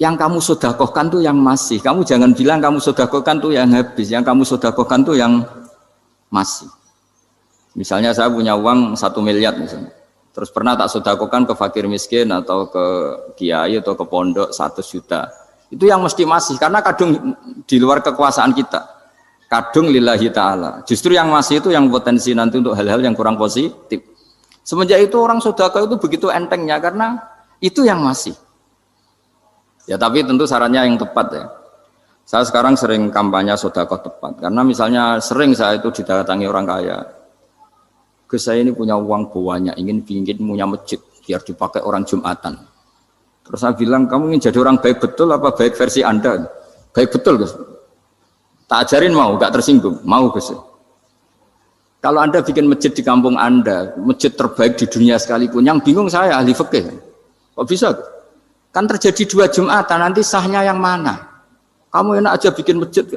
Yang kamu sedekahkan tuh yang masih. Kamu jangan bilang kamu sedekahkan tuh yang habis, yang kamu sedekahkan tuh yang masih. Misalnya saya punya uang 1 miliar misalnya. Terus pernah tak sedekahkan ke fakir miskin atau ke kiai atau ke pondok 100 juta. Itu yang mesti masih, karena kadung di luar kekuasaan kita. Kadung lillahi ta'ala. Justru yang masih itu yang potensi nanti untuk hal-hal yang kurang positif. Semenjak itu orang sedekah itu begitu entengnya karena itu yang masih. Ya tapi tentu sarannya yang tepat ya. Saya sekarang sering kampanye sedekah tepat. Karena misalnya sering saya itu didatangi orang kaya. Gus, saya ini punya uang banyak, ingin punya masjid biar dipakai orang Jumatan. Terus saya bilang, kamu ingin jadi orang baik betul apa baik versi Anda? Baik betul Gus. Tak ajarin mau, gak tersinggung, mau Gus. Kalau Anda bikin masjid di kampung Anda, masjid terbaik di dunia sekalipun, yang bingung saya ahli fikih. Kok bisa? Kan terjadi 2 Jumatan, nanti sahnya yang mana? Kamu enak aja bikin masjid,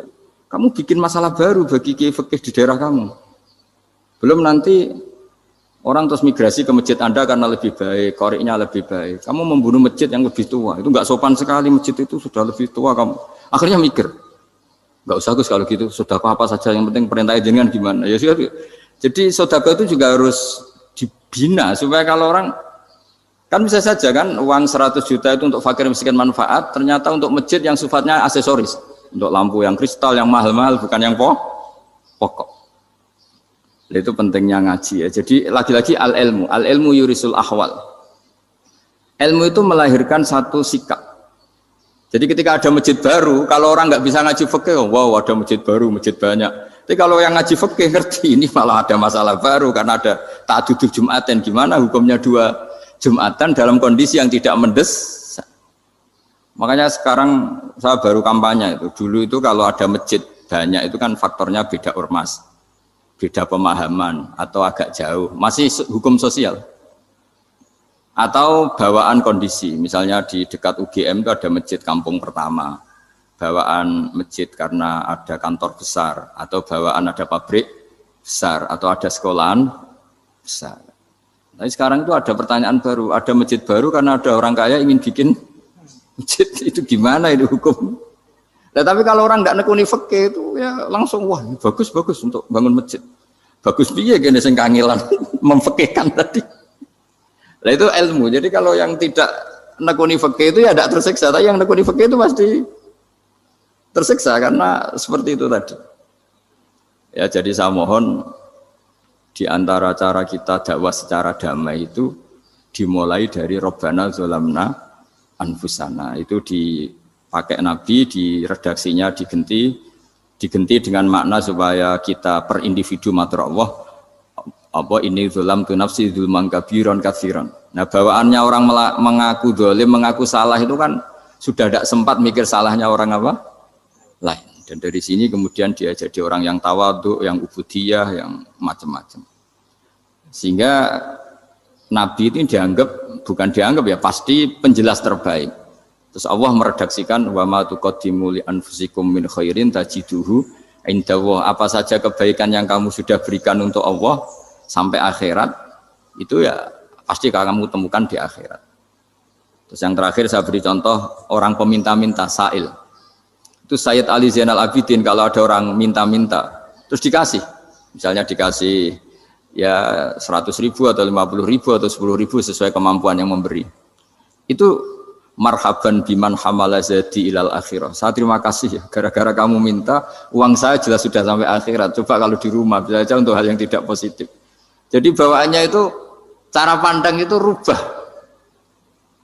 kamu bikin masalah baru bagi kiai fikih di daerah kamu. Belum nanti orang terus migrasi ke masjid Anda karena lebih baik, koriknya lebih baik. Kamu membunuh masjid yang lebih tua, itu nggak sopan sekali, masjid itu sudah lebih tua kamu. Akhirnya mikir, nggak usah Gus kalau gitu, sedekah apa saja, yang penting perintah jenengan gimana. Ya sudah. Jadi sedekah itu juga harus dibina supaya kalau orang kan bisa saja kan uang 100 juta itu untuk fakir miskin manfaat, ternyata untuk masjid yang sifatnya aksesoris, untuk lampu yang kristal yang mahal-mahal bukan yang pokok. Itu pentingnya ngaji ya. Jadi lagi-lagi al-ilmu yurisul ahwal. Ilmu itu melahirkan satu sikap. Jadi ketika ada masjid baru, kalau orang nggak bisa ngaji fikih, wow ada masjid baru, masjid banyak. Tapi kalau yang ngaji fikih ngerti ini malah ada masalah baru karena ada ta'addud Jumatan. Gimana hukumnya 2 Jumatan dalam kondisi yang tidak mendesak. Makanya sekarang saya baru kampanye itu. Dulu itu kalau ada masjid banyak itu kan faktornya beda ormas, beda pemahaman atau agak jauh, masih hukum sosial atau bawaan kondisi. Misalnya di dekat UGM itu ada masjid kampung pertama, bawaan masjid karena ada kantor besar atau bawaan ada pabrik besar atau ada sekolahan besar. Tapi sekarang itu ada pertanyaan baru, ada masjid baru karena ada orang kaya ingin bikin masjid, itu gimana itu hukum? Nah, tapi kalau orang nggak nekuni fikih itu ya langsung wah bagus untuk bangun masjid. Bagus piye gene sing kangelan memfikihkan tadi. Nah itu ilmu. Jadi kalau yang tidak nekuni fikih itu ya tidak tersiksa, tapi yang nekuni fikih itu pasti tersiksa karena seperti itu tadi. Ya jadi saya mohon di antara cara kita dakwah secara damai itu dimulai dari Rabbana Zolamna Anfusana. Itu dipakai Nabi, di redaksinya diganti dengan makna supaya kita per individu matur Allah apa ini zulam tu nafsi zulman kabiron katsiran. Nah bawaannya orang mengaku zalim, mengaku salah itu kan sudah tidak sempat mikir salahnya orang apa lain. Dan dari sini kemudian dia jadi orang yang tawadhu, yang ubudiyah, yang macam-macam. Sehingga Nabi itu bukan dianggap ya, pasti penjelas terbaik. Terus Allah meredaksikan wa ma tuqaddimu li anfusikum min khairin tajiduhu indallah. Apa saja kebaikan yang kamu sudah berikan untuk Allah sampai akhirat, itu ya pasti kamu temukan di akhirat. Terus yang terakhir saya beri contoh orang peminta-minta sa'il. Itu Sayyid Ali Zainal Abidin kalau ada orang minta-minta terus dikasih. Misalnya dikasih ya 100.000 atau 50.000 atau 10.000 sesuai kemampuan yang memberi. Itu marhaban biman hamala zadi ilal akhirah. Saya terima kasih ya, gara-gara kamu minta uang saya jelas sudah sampai akhirat. Coba kalau di rumah bisa saja untuk hal yang tidak positif. Jadi bawaannya itu cara pandang itu rubah.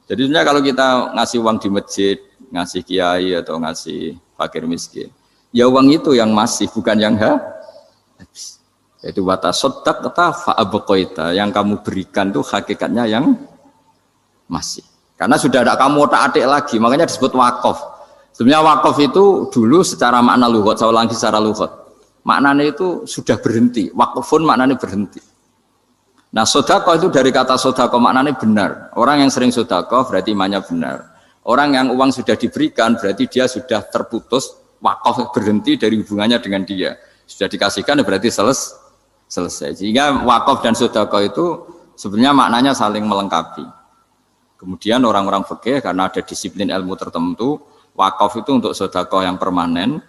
Jadi sebenarnya kalau kita ngasih uang di masjid, ngasih kiai atau ngasih fakir miskin, ya uang itu yang masih bukan yang habis. Yaitu watasodak kata fa'abqaita, yang kamu berikan itu hakikatnya yang masih. Karena sudah ada kamu otak-atik lagi, makanya disebut wakaf. Sebenarnya wakaf itu dulu secara makna lughat, saya ulangi secara lughat. Maknanya itu sudah berhenti, wakafun maknanya berhenti. Nah sodako itu dari kata sodako maknanya benar. Orang yang sering sodako berarti imannya benar. Orang yang uang sudah diberikan berarti dia sudah terputus, wakaf berhenti dari hubungannya dengan dia. Sudah dikasihkan berarti selesai. Sehingga wakaf dan sodako itu sebenarnya maknanya saling melengkapi. Kemudian orang-orang fikih karena ada disiplin ilmu tertentu, wakaf itu untuk sodako yang permanen,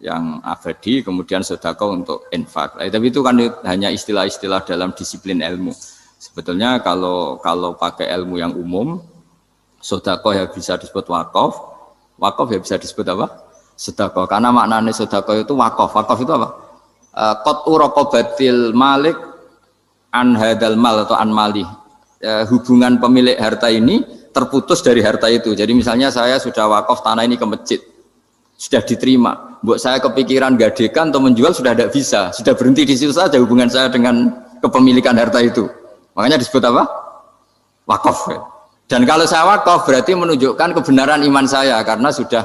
yang abadi, kemudian sodako untuk infak. Tapi itu kan hanya istilah-istilah dalam disiplin ilmu. Sebetulnya kalau pakai ilmu yang umum, sodako ya bisa disebut wakaf, wakaf ya bisa disebut apa? Sodako. Karena maknanya sodako itu wakaf. Wakaf itu apa? Qat'u raqabatil malik an hadal mal atau an mali. Hubungan pemilik harta ini terputus dari harta itu. Jadi misalnya saya sudah wakaf tanah ini ke masjid, sudah diterima. Buat saya kepikiran gadekan atau menjual sudah tidak bisa, sudah berhenti di situ saja hubungan saya dengan kepemilikan harta itu. Makanya disebut apa? Wakaf. Dan kalau saya wakaf berarti menunjukkan kebenaran iman saya karena sudah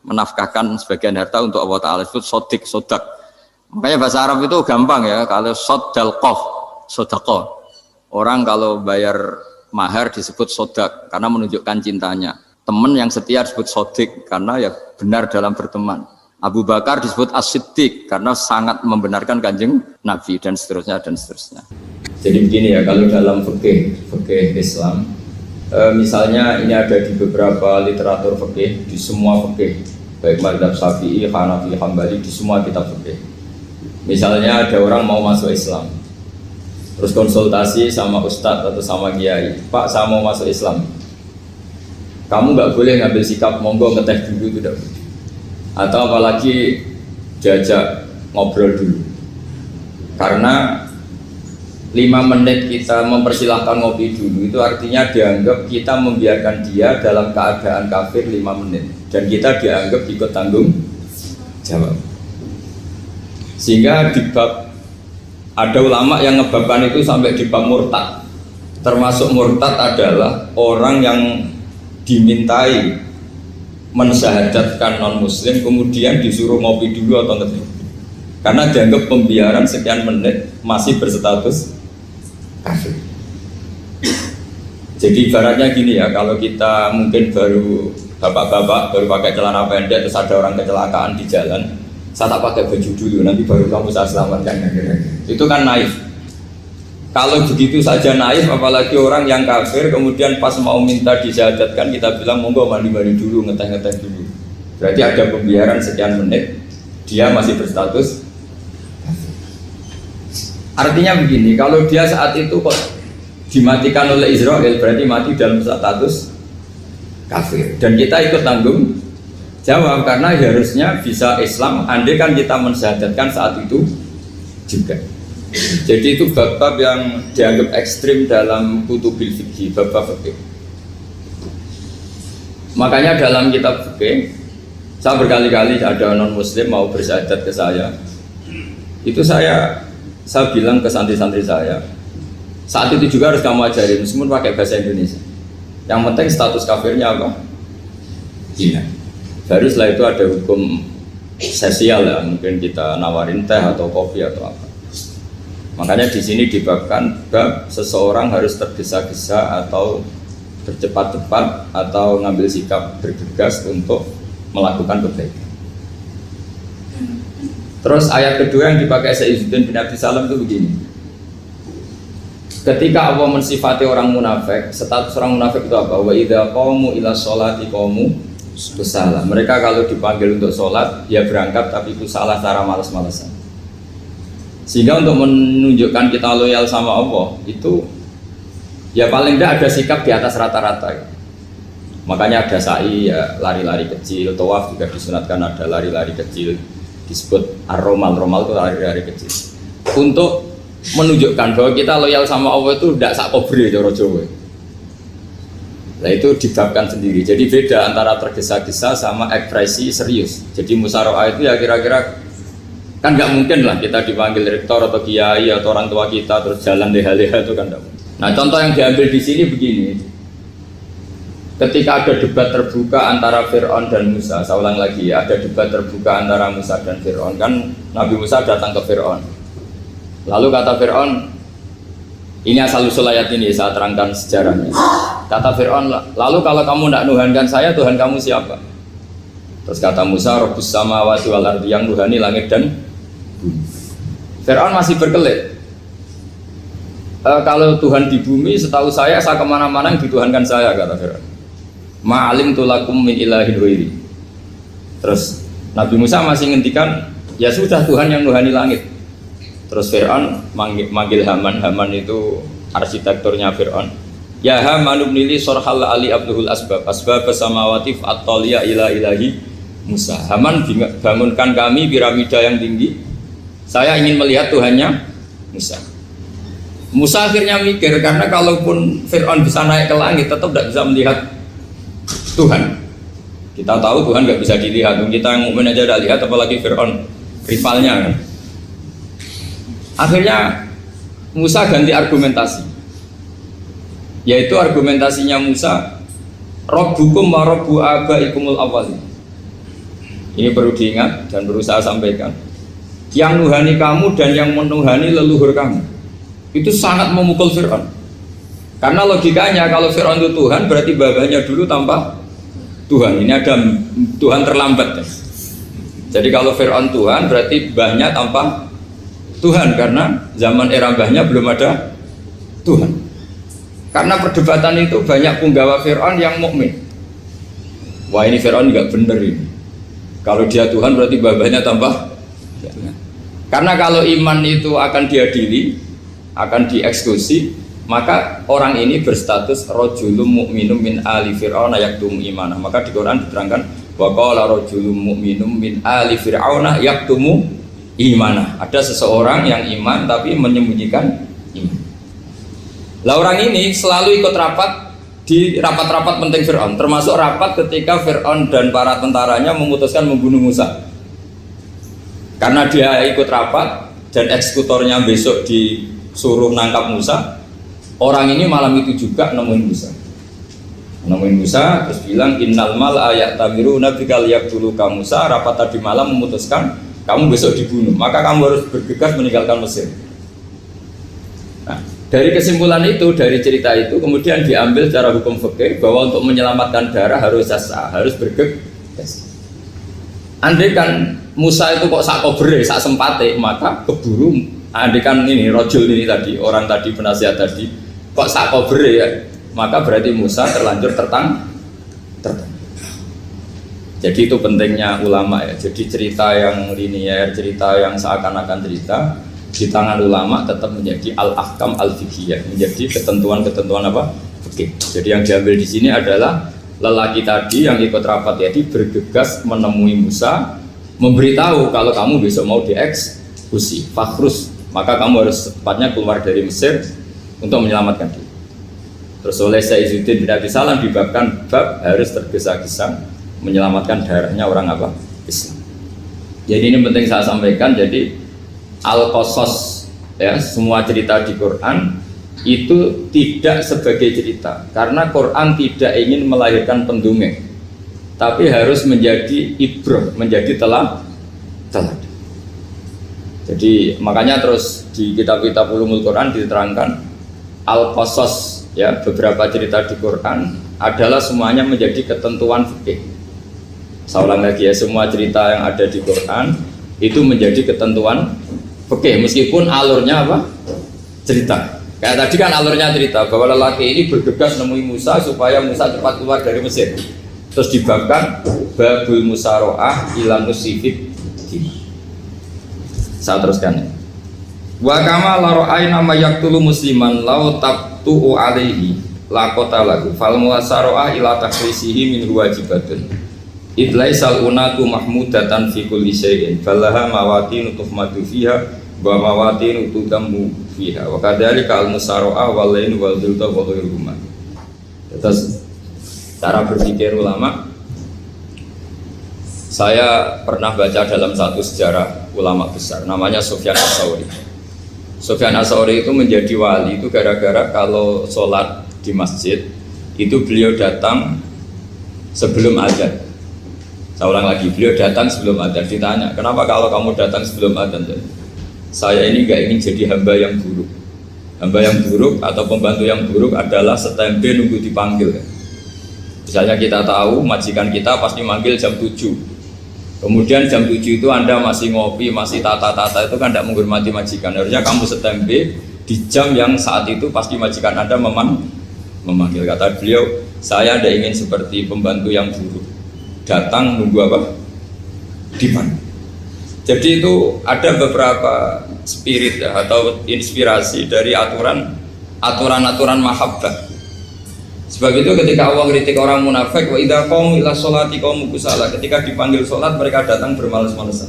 menafkahkan sebagian harta untuk Allah Ta'ala. Disebut sodak. Makanya bahasa Arab itu gampang ya, kalau sodalqoh, sodaqoh. Orang kalau bayar mahar disebut sodak karena menunjukkan cintanya. Teman yang setia disebut sodik karena ya benar dalam berteman. Abu Bakar disebut as-siddiq karena sangat membenarkan kanjeng Nabi dan seterusnya dan seterusnya. Jadi begini ya, kalau dalam fikih Islam, misalnya ini ada di beberapa literatur fikih, di semua fikih, baik mazhab Syafi'i, Hanafi, Hambali, di semua kitab fikih. Misalnya ada orang mau masuk Islam, terus konsultasi sama ustadz atau sama kiai, Pak saya mau masuk Islam, kamu nggak boleh ngambil sikap monggo ngeteh dulu, tidak boleh. Atau apalagi diajak ngobrol dulu, karena 5 menit kita mempersilahkan ngopi dulu itu artinya dianggap kita membiarkan dia dalam keadaan kafir 5 menit dan kita dianggap ikut tanggung jawab. Sehingga di bab ada ulama yang ngebabkan itu sampai di bab murtad. Termasuk murtad adalah orang yang dimintai mensyahadatkan non muslim kemudian disuruh ngopi dulu atau ngeteh. Karena dianggap pembiaran sekian menit masih berstatus kafir. Jadi ibaratnya gini ya, kalau kita mungkin baru bapak-bapak baru pakai celana pendek terus ada orang kecelakaan di jalan, saya tak pakai baju dulu, nanti baru kamu saya selamatkan. Itu kan naif. Kalau begitu saja naif, apalagi orang yang kafir kemudian pas mau minta disyahadatkan kita bilang monggo mandi-mandi dulu, ngeteh-ngeteh dulu. Berarti ada pembiaran sekian menit, dia masih berstatus kafir. Artinya begini, kalau dia saat itu kok dimatikan oleh Israel berarti mati dalam status kafir. Dan kita ikut tanggung jawab karena harusnya bisa Islam andai kan kita mensyahadatkan saat itu juga. Jadi itu bab-bab yang dianggap ekstrim dalam kutubil fikih, bab-bab fikih. Makanya dalam kitab fikih saya berkali-kali ada non muslim mau bersyahadat ke saya, itu saya bilang ke santri-santri saya, saat itu juga harus kamu ajarin meskipun pakai bahasa Indonesia, yang penting status kafirnya apa? Iya. Baru setelah itu ada hukum sesial ya, mungkin kita nawarin teh atau kopi atau apa. Makanya di sini dibabkan bab seseorang harus tergesa-gesa atau bercepat-cepat atau ngambil sikap bergegas untuk melakukan kebaikan. Terus ayat kedua yang dipakai Izzuddin bin Abdus Salam itu begini. Ketika Allah mensifati orang munafik, status orang munafik itu apa? Wa idza qamu ila sholati qamu kusala. Mereka kalau dipanggil untuk sholat, ya berangkat tapi kusala secara malas-malasan. Sehingga untuk menunjukkan kita loyal sama Allah itu ya paling tidak ada sikap di atas rata-rata. Makanya ada sa'i ya lari-lari kecil, tawaf juga disunatkan ada lari-lari kecil, disebut ar-romal, romal itu lari-lari kecil. Untuk menunjukkan bahwa kita loyal sama Allah itu tidak sak kobre cara Jawa. Nah itu dibabkan sendiri. Jadi beda antara tergesa-gesa sama ekspresi serius. Jadi musyawarah itu ya kira-kira kan nggak mungkin lah kita dipanggil rektor atau kiai atau orang tua kita terus jalan leha-leha itu kan nggak mungkin. Nah contoh yang diambil di sini begini, ketika ada debat terbuka antara Fir'aun dan Musa, saya ulang lagi ya, ada debat terbuka antara Musa dan Fir'aun, kan Nabi Musa datang ke Fir'aun, lalu kata Fir'aun, ini asal-usul ayat ini saya terangkan sejarahnya. Kata Fir'aun, lalu kalau kamu tidak nuhankan saya, Tuhan kamu siapa? Terus kata Musa, Rabbus samawati wal ardi, yang nuhani langit dan bumi. Fir'aun masih berkelit. Kalau Tuhan di bumi, setahu saya kemana-mana yang dituhankan saya, kata Fir'aun. Ma'alim tulakum min ilahin ghairi. Terus Nabi Musa masih ngendikan, ya sudah Tuhan yang nuhani langit. Terus Fir'aun manggil Haman. Haman itu arsitekturnya Fir'aun. Ya Haman ibnili sorhal ali abduhul asbab samawati fa'atoliya ila ilahi Musa. Haman bangunkan kami piramida yang tinggi. Saya ingin melihat Tuhannya Musa. Musa akhirnya mikir, karena kalaupun Fir'aun bisa naik ke langit tetap tidak bisa melihat Tuhan. Kita tahu Tuhan nggak bisa dilihat. Kita yang mukmin aja udah lihat, apalagi Fir'aun rivalnya kan. Akhirnya Musa ganti argumentasi, yaitu argumentasinya Musa, Rabbukum wa Rabbu abaikumul awwalin. Ini perlu diingat dan perlu saya sampaikan. Yang nuhani kamu dan yang menuhani leluhur kamu, itu sangat memukul Fir'aun. Karena logikanya kalau Fir'aun itu Tuhan, berarti babanya dulu tanpa Tuhan. Ini ada Tuhan terlambat. Jadi kalau Fir'aun Tuhan, berarti bahnya tanpa Tuhan, karena zaman era mbahnya belum ada Tuhan. Karena perdebatan itu banyak punggawa Fir'aun yang mukmin. Wah ini Fir'aun nggak bener ini. Kalau dia Tuhan berarti babanya tambah Tuhan. Karena kalau iman itu akan diadili, akan dieksekusi, maka orang ini berstatus rajulun mu'minum min ali fir'aun yaktum imanah. Maka di Quran diterangkan wa qala rajulun mu'minum min ali fir'aun yaktumu imanah. Ada seseorang yang iman tapi menyembunyikan iman. Lah orang ini selalu ikut rapat di rapat-rapat penting Fir'aun, termasuk rapat ketika Fir'aun dan para tentaranya memutuskan membunuh Musa. Karena dia ikut rapat dan eksekutornya besok disuruh nangkap Musa, orang ini malam itu juga nemuin Musa terus bilang innal mal ayat tamiru nabikal yaqtulu ka Musa. Rapat tadi malam memutuskan kamu besok dibunuh, maka kamu harus bergegas meninggalkan Mesir. Nah, dari kesimpulan itu, dari cerita itu kemudian diambil secara hukum fikih bahwa untuk menyelamatkan darah harus jasa, harus bergegas. Andai kan Musa itu kok sak kobre, sak sempate, maka keburu. Andai kan ini rojul ini tadi, orang tadi penasihat tadi kok sak kobre ya, maka berarti Musa terlanjur tertang. Jadi itu pentingnya ulama ya. Jadi cerita yang linier, cerita yang seakan-akan cerita di tangan ulama tetap menjadi al-ahkam al-fiqhiyah, menjadi ketentuan-ketentuan apa? Fikih. Jadi yang diambil di sini adalah lelaki tadi yang ikut rapat jadi bergegas menemui Musa, memberitahu kalau kamu besok mau dieksekusi, fakhrus, maka kamu harus secepatnya keluar dari Mesir untuk menyelamatkan diri. Terus oleh Izzuddin bin Abdus Salam dibabkan bab harus tergesa-gesa menyelamatkan darahnya orang apa? Islam. Jadi ini penting saya sampaikan. Jadi al-qasas ya, semua cerita di Quran itu tidak sebagai cerita, karena Quran tidak ingin melahirkan pendongeng, tapi harus menjadi ibrah, menjadi teladan. Jadi makanya terus di kitab-kitab ulumul Quran diterangkan al-qasas, ya, beberapa cerita di Quran adalah semuanya menjadi ketentuan fikih. Saya ulang lagi ya, semua cerita yang ada di Quran itu menjadi ketentuan fikih meskipun alurnya apa? Cerita. Kayak tadi kan alurnya cerita bahwa lelaki ini bergegas nemui Musa supaya Musa cepat keluar dari Mesir. Terus dibabkan babul musaroah ila musifik. Saya teruskan ya. Wa kama la ra'ayna may yaqtulu musliman law tabtu'u alaihi la qatalahu fal musaroah ila takhrisihi min wajibatun. Idlaisal unatu mahmudatan fi kulli syai'in falaha mawatinu tuhmadu fiha wa mawatinu tudamu fiha wa kadzalika al musaroah wal lain wal dhulta wa ghairuhuma. Terus cara berpikir ulama, saya pernah baca dalam satu sejarah ulama besar namanya Sufyan Ats-Tsauri. Sufyan Ats-Tsauri itu menjadi wali itu gara-gara kalau sholat di masjid itu beliau datang sebelum adzan. Saya ulang lagi, beliau datang sebelum adzan. Ditanya, kenapa kalau kamu datang sebelum adzan? Saya ini nggak ingin jadi hamba yang buruk. Hamba yang buruk atau pembantu yang buruk adalah setempe nunggu dipanggil. Misalnya kita tahu majikan kita pasti manggil jam 7. Kemudian jam 7 itu Anda masih ngopi, masih tata-tata, itu kan tidak menghormati majikan. Harusnya kamu setempe di jam yang saat itu pasti majikan Anda memanggil. Kata beliau, saya tidak ingin seperti pembantu yang buruk. Datang nunggu apa? Dipanggil. Jadi itu ada beberapa spirit ya, atau inspirasi dari aturan-aturan mahabbah. Sebab itu ketika Allah kritik orang munafik, wa idza qamu ila sholati qamu kusala, ketika dipanggil sholat mereka datang bermalas-malasan.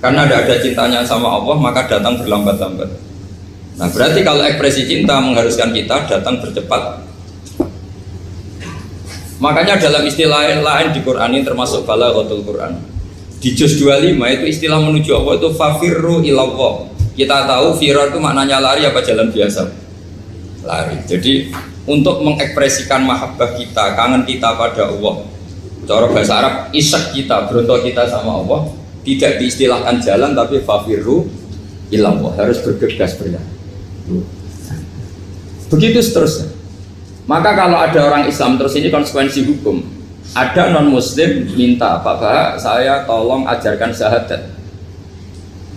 Karena tidak ada cintanya sama Allah, maka datang berlambat-lambat. Nah, berarti kalau ekspresi cinta mengharuskan kita datang bercepat. Makanya dalam istilah lain di Quran ini termasuk balaghatul Quran. Di juz 25 itu istilah menuju Allah itu fafirru ilallah. Kita tahu firar itu maknanya lari apa jalan biasa? Lari. Jadi untuk mengekspresikan mahabbah kita, kangen kita pada Allah, cara bahasa Arab isyak kita, berontok kita sama Allah, tidak diistilahkan jalan tapi fafirru ilallah, harus bergegas berjalan. Begitu seterusnya. Maka kalau ada orang Islam, terus ini konsekuensi hukum, ada non muslim minta, Pak Bah, saya tolong ajarkan syahadat.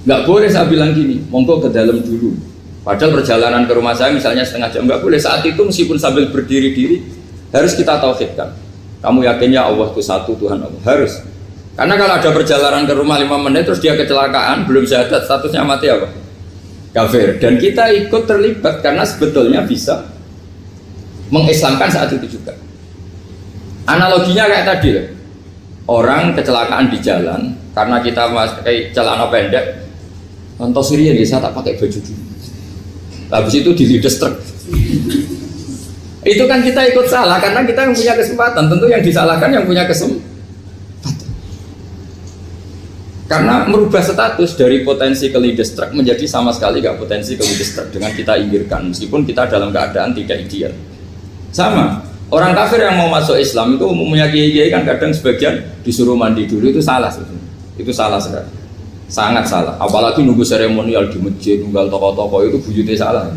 Nggak boleh saya bilang gini, monggo ke dalam dulu. Padahal perjalanan ke rumah saya misalnya setengah jam, nggak boleh. Saat itu meskipun sambil berdiri-diri harus kita tauhidkan. Kamu yakinnya Allah itu satu, Tuhan Allah, harus. Karena kalau ada perjalanan ke rumah 5 menit terus dia kecelakaan, belum syahadat, statusnya mati apa? Kafir. Dan kita ikut terlibat karena sebetulnya bisa mengislamkan saat itu juga. Analoginya kayak tadi loh. Orang kecelakaan di jalan karena kita pakai celana pendek, contoh Syria ya, saya tak pakai baju dulu. Habis itu dilides truk. Itu kan kita ikut salah karena kita yang punya kesempatan. Tentu yang disalahkan yang punya kesempatan. Karena merubah status dari potensi kelides truk menjadi sama sekali gak potensi kelides truk dengan kita inggirkan. Meskipun kita dalam keadaan tidak ideal. Sama. Orang kafir yang mau masuk Islam itu umumnya kiai-kiai kan kadang sebagian disuruh mandi dulu, itu salah sebenarnya. Itu salah sekali. Sangat salah, apalagi nunggu seremonial di masjid, nunggal toko-toko itu bujutnya salah.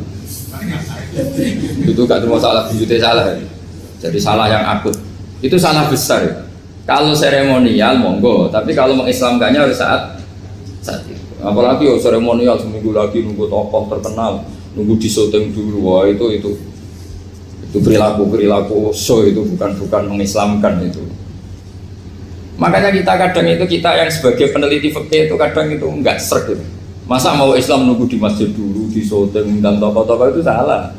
Itu gak cuma salah, bujutnya salah. Jadi salah yang akut. Itu salah besar. Kalau seremonial monggo, tapi kalau mengislamkannya harus saat itu. Apalagi seremonial seminggu lagi nunggu tokoh terkenal, nunggu di syuting dulu, wah itu perilaku show, itu bukan mengislamkan itu. Makanya kita yang sebagai peneliti fikih itu kadang itu enggak sreg gitu. Masa mau Islam nunggu di masjid dulu, di syuting dan tokoh-tokoh, itu salah.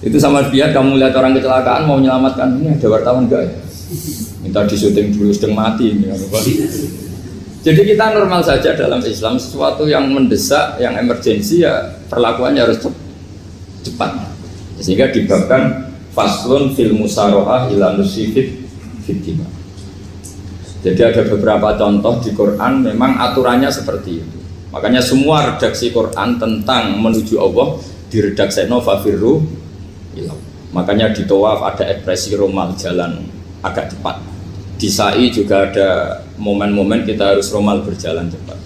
Itu sama dia kamu lihat orang kecelakaan mau menyelamatkan, ini ada wartawan enggak ya? Minta di syuting dulu sedang mati ini. Jadi kita normal saja dalam Islam, sesuatu yang mendesak, yang emergensi ya perlakuannya harus cepat. Sehingga dibabkan faslun fil musaroah ila nusifid fitima. Jadi ada beberapa contoh di Quran memang aturannya seperti itu. Makanya semua redaksi Quran tentang menuju Allah diredakseno fafirru ilallah. Makanya di tawaf ada ekspresi romal, jalan agak cepat. Di sa'i juga ada momen-momen kita harus romal berjalan cepat.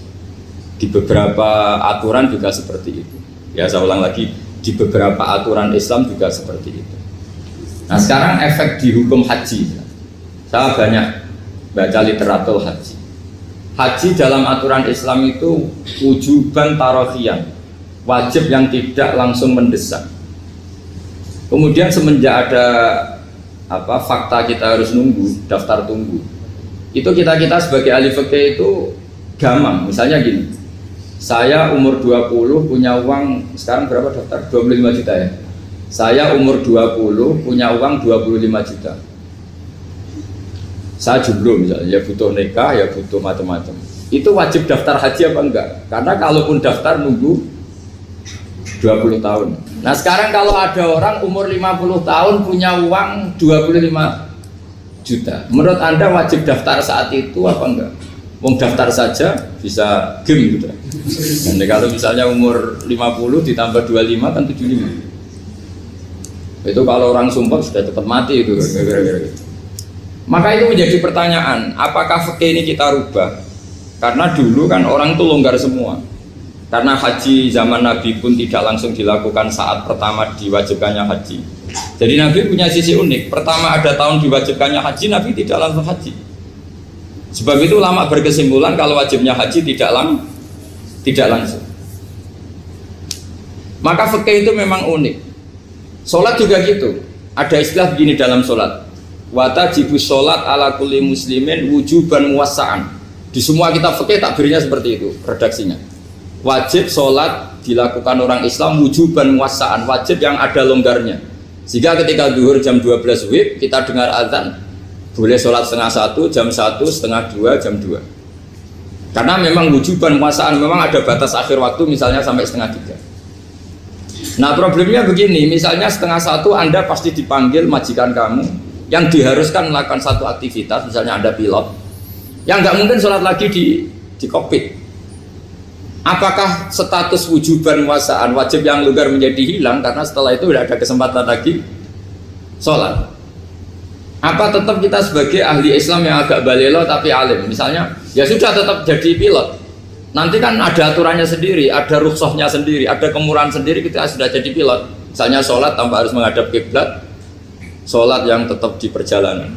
Di beberapa aturan juga seperti itu. Ya saya ulang lagi, di beberapa aturan Islam juga seperti itu. Nah sekarang efek di hukum haji. Saya banyak baca literatur haji. Haji dalam aturan Islam itu wujuban tarofian, wajib yang tidak langsung mendesak. Kemudian semenjak ada fakta kita harus nunggu, daftar tunggu. Itu kita sebagai ahli fikih itu gamang. Misalnya gini, saya umur 20 punya uang, sekarang berapa daftar? 25 juta ya. Saya umur 20 punya uang 25 juta. Saya jomblo misalnya, ya butuh nikah, ya butuh macam-macam. Itu wajib daftar haji apa enggak? Karena kalaupun daftar nunggu 20 tahun. Nah sekarang kalau ada orang umur 50 tahun punya uang 25 juta, menurut Anda wajib daftar saat itu apa enggak? Wong daftar saja bisa game gitu. Dan kalau misalnya umur 50 ditambah 25 kan 75. Itu kalau orang sumpah sudah cepat mati itu. Maka itu menjadi pertanyaan, apakah fikih ini kita rubah? Karena dulu kan orang itu longgar semua. Karena haji zaman Nabi pun tidak langsung dilakukan saat pertama diwajibkannya haji. Jadi Nabi punya sisi unik. Pertama ada tahun diwajibkannya haji, Nabi tidak langsung haji. Sebab itu ulama berkesimpulan kalau wajibnya haji tidak langsung. Maka fikih itu memang unik. Sholat juga gitu. Ada istilah begini dalam sholat. Watajibus sholat ala kulli muslimin wujuban muwassa'an. Di semua kitab fikih takbirnya seperti itu redaksinya. Wajib sholat dilakukan orang Islam wujuban muwassa'an, wajib yang ada longgarnya. Sehingga ketika zuhur jam 12 WIB kita dengar azan, boleh sholat setengah 1, jam 1, setengah 2, jam 2. Karena memang wujuban muwassa'an, memang ada batas akhir waktu misalnya sampai setengah 3. Nah problemnya begini, misalnya setengah 1 Anda pasti dipanggil majikan kamu yang diharuskan melakukan satu aktivitas, misalnya Anda pilot, yang nggak mungkin sholat lagi di kokpit. Apakah status wujuban muwassa'an, wajib yang longgar menjadi hilang karena setelah itu tidak ada kesempatan lagi sholat? Apa tetap kita sebagai ahli Islam yang agak balelo tapi alim, misalnya ya sudah tetap jadi pilot, nanti kan ada aturannya sendiri, ada rukhsahnya sendiri, ada kemurahan sendiri kita sudah jadi pilot. Misalnya sholat tanpa harus menghadap kiblat, sholat yang tetap di perjalanan.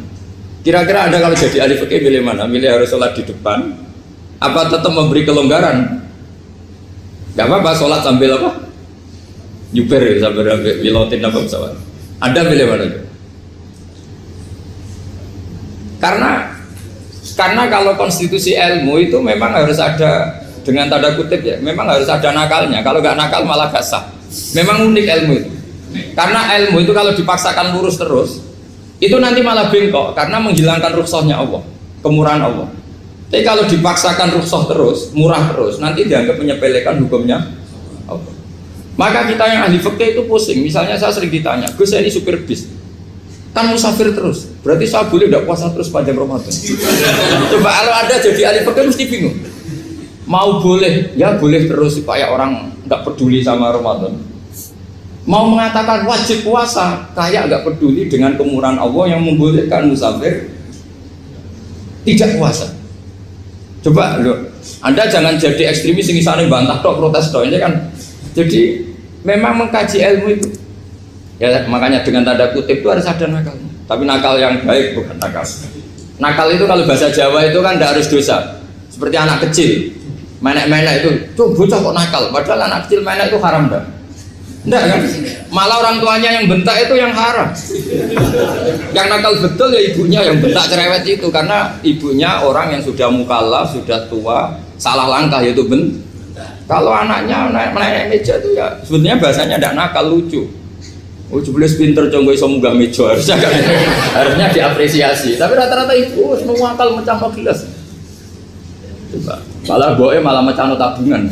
Kira-kira Anda kalau jadi ahli fikih milih mana? Milih harus sholat di depan, apa tetap memberi kelonggaran? Gak apa-apa sholat sambil apa? Nyuper sambil pilotin apa pesawat. Anda milih mana? Karena kalau konstitusi ilmu itu memang harus ada, dengan tanda kutip ya, memang harus ada nakalnya. Kalau nggak nakal malah gak sah. Memang unik ilmu itu. Karena ilmu itu kalau dipaksakan lurus terus, itu nanti malah bengkok karena menghilangkan rukhsahnya Allah, kemurahan Allah. Tapi kalau dipaksakan rukhsah terus, murah terus, nanti dianggap menyepelekan hukumnya Allah. Maka kita yang ahli fikih itu pusing. Misalnya saya sering ditanya, Gus saya ini supir bis, kan musafir terus, berarti saya boleh tidak puasa terus panjang Ramadan? Coba kalau ada jadi ahli fikih mesti bingung. Mau boleh, ya boleh terus supaya orang nggak peduli sama Ramadan. Mau mengatakan wajib puasa, kayak nggak peduli dengan kemurahan Allah yang membolehkan musafir tidak puasa. Coba loh, Anda jangan jadi ekstremis yang misalnya bantah tok, protes tok, ini kan. Jadi memang mengkaji ilmu itu. Ya makanya dengan tanda kutip itu harus ada nakal. Tapi nakal yang baik, bukan nakal. Nakal itu kalau bahasa Jawa itu kan tidak harus dosa. Seperti anak kecil, menek-menek itu, tuh bocah kok nakal. Padahal anak kecil menek itu haram dah. Enggak kan? Malah orang tuanya yang bentak itu yang haram. Yang nakal betul ya ibunya yang bentak cerewet itu, karena ibunya orang yang sudah mukallaf, sudah tua, salah langkah yaitu Kalau anaknya naik meja itu ya sebenarnya bahasanya tidak nakal, lucu. Oh jelas pinter conggo iso munggah meja, harusnya diapresiasi. Tapi rata-rata ibu semua akal mecah gelas. Coba, malah boe malah mecah tabungan.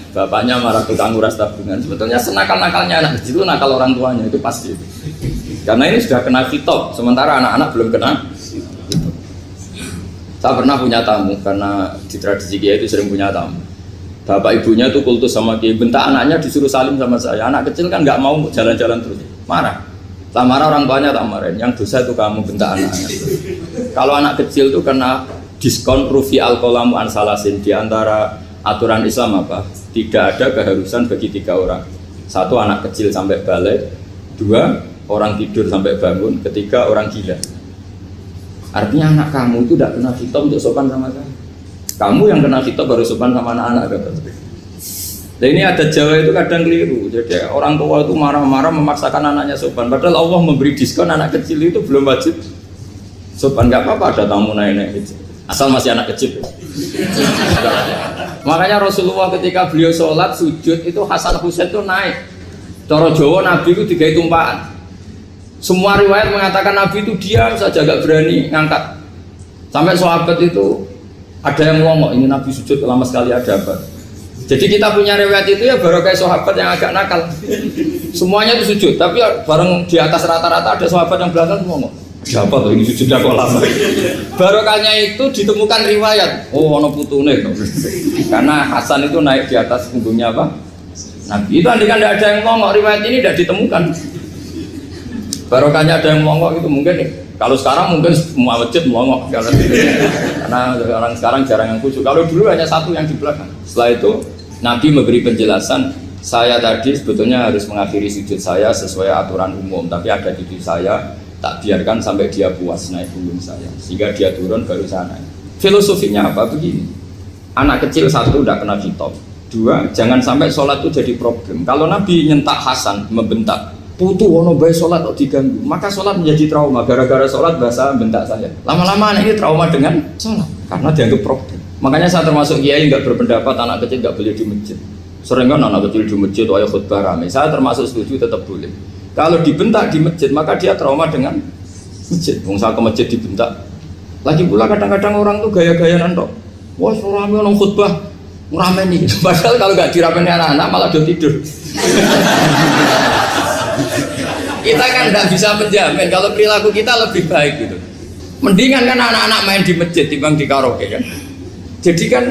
Bapaknya marah tukang nguras tabungan. Sebetulnya senakal-nakalnya anak kecil itu nakal orang tuanya, itu pasti. Karena ini sudah kena kitab, sementara anak-anak belum kena. Saya pernah punya tamu, karena di tradisi Kiai itu sering punya tamu. Bapak ibunya itu kultus sama Kiai, bentak anaknya disuruh salim sama saya. Anak kecil kan nggak mau jalan-jalan terus, marah. Tak marah orang tuanya tak marahin, yang dosa itu kamu bentak anaknya. Kalau anak kecil itu kena diskon rufi al-qalamu an salasin. Di antara aturan Islam apa? Tidak ada keharusan bagi 3 orang. 1 anak kecil sampai balik, 2 orang tidur sampai bangun, 3 orang gila. Artinya anak kamu itu tidak kena khitab untuk sopan sama kamu. Kamu yang kena khitab baru sopan sama anak-anak. Nah ini ada Jawa itu kadang keliru. Jadi orang tua itu marah-marah memaksakan anaknya sopan. Padahal Allah memberi diskon anak kecil itu belum wajib sopan. Gak apa-apa ada tamu naik-naik gitu. Asal masih anak kecil. Makanya Rasulullah ketika beliau sholat sujud itu Hasan Husain itu naik. Cara Jawa Nabi itu 3 tumpahan. Semua riwayat mengatakan Nabi itu diam saja gak berani ngangkat. Sampai sahabat itu ada yang ngomong ini Nabi sujud lama sekali ada apa? Jadi kita punya riwayat itu ya baru kayak sahabat yang agak nakal. Semuanya itu sujud, tapi bareng di atas rata-rata ada sahabat yang belakang ngomong, ada apa tuh ini sujudnya kok lama? Barokahnya itu ditemukan riwayat. Oh, ono putune. Karena Hasan itu naik di atas punggungnya apa? Nabi. Itu andai kan tidak ada yang ngomong, riwayat ini tidak ditemukan. Barokahnya ada yang ngomong itu mungkin nih. Kalau sekarang mungkin semua masjid ngomong karena orang sekarang jarang yang khusyuk. Kalau dulu hanya 1 yang di belakang. Setelah itu Nabi memberi penjelasan, saya tadi sebetulnya harus mengakhiri sujud saya sesuai aturan umum, tapi ada cucu saya tak biarkan sampai dia puas naik punggung saya, sehingga dia turun baru saya naik. Filosofinya apa? Begini, anak kecil 1 udah kena khitab, 2 jangan sampai sholat itu jadi problem. Kalau Nabi nyentak Hasan, membentak, putu wono bae sholat kok diganggu, maka sholat menjadi trauma. Gara-gara sholat bahasa bentak saya. Lama-lama anak ini trauma dengan sholat karena dianggap problem. Makanya saya termasuk kiai nggak berpendapat anak kecil nggak boleh di masjid. Sering kan anak kecil di masjid, ayo khutbah rame. Saya termasuk setuju tetap boleh. Kalau dibentak di masjid maka dia trauma dengan masjid. Bangsa ke masjid dibentak. Lagi pula kadang-kadang orang tuh gaya-gayaan tok. Wah, rame orang khutbah rame nih. Padahal kalau nggak diramein anak-anak malah udah tidur. Kita kan nggak bisa menjamin kalau perilaku kita lebih baik gitu. Mendingan kan anak-anak main di masjid timbang di karaoke kan. Jadi kan,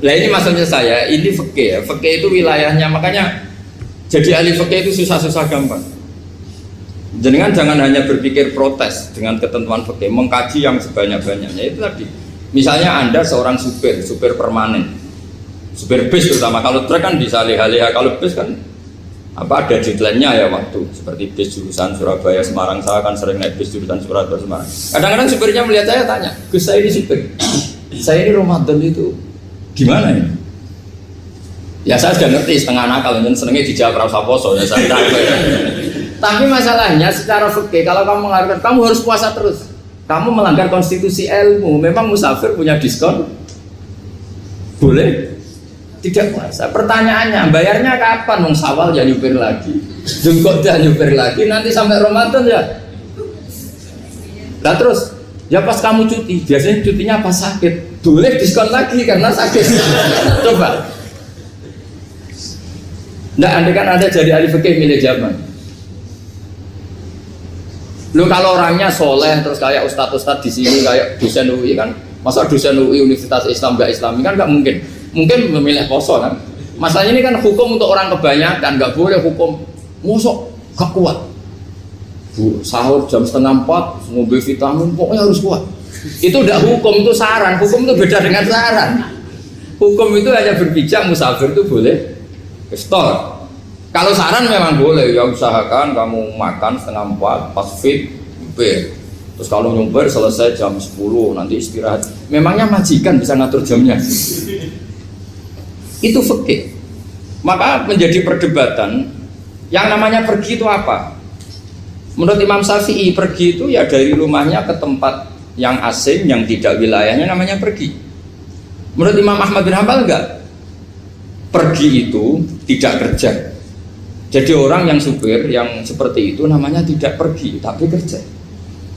lah ini maksudnya saya, ini fikih ya, fikih itu wilayahnya, makanya jadi ahli fikih itu susah-susah gampang. Jangan hanya berpikir protes dengan ketentuan fikih, mengkaji yang sebanyak-banyaknya itu tadi. Misalnya Anda seorang supir permanen, supir bis terutama, kalau truk kan bisa lihat-lihat, kalau bis kan apa ada deadline-nya ya waktu, seperti bis jurusan Surabaya Semarang, saya kan sering naik bis jurusan Surabaya Semarang. Kadang-kadang supirnya melihat saya tanya, Gus saya ini supir. Saya ini Ramadan itu gimana ini? Ya saya sudah ngerti setengah nakal dan senengnya dijawab rasa poso ya saya tahu. Tapi masalahnya secara fikih kalau kamu menghargai kamu harus puasa terus. Kamu melanggar konstitusi ilmu. Memang musafir punya diskon? Boleh? Tidak puasa. Pertanyaannya bayarnya kapan? Wong Syawal ya nyupir lagi. Dzulqa'dah nyupir lagi nanti sampai Ramadan ya. Nah terus ya pas kamu cuti, biasanya cutinya pas sakit, boleh diskon lagi karena sakit. Coba. Nggak, andai kan Anda jadi ahli fikih milih zaman. Lu kalau orangnya soleh terus kayak ustadz di sini kayak dosen UI kan, masa dosen UI Universitas Islam nggak Islami kan nggak mungkin. Mungkin memilih poso kan. Masalahnya ini kan hukum untuk orang kebanyakan, nggak boleh hukum mosok gak kuat. Bu, sahur jam 3:30 ngombe vitamin pokoknya harus kuat. Itu udah hukum, itu saran. Hukum itu beda dengan saran. Hukum itu hanya berpijak musafir itu boleh store. Kalau saran memang boleh, ya usahakan kamu makan 3:30 pas fit nyumpir. Terus kalau nyumpir selesai jam 10 nanti istirahat. Memangnya majikan bisa ngatur jamnya? Itu fikih. Maka menjadi perdebatan yang namanya pergi itu apa? Menurut Imam Syafi'i pergi itu ya dari rumahnya ke tempat yang asing yang tidak wilayahnya namanya pergi. Menurut Imam Ahmad bin Hanbal enggak. Pergi itu tidak kerja. Jadi orang yang supir yang seperti itu namanya tidak pergi tapi kerja.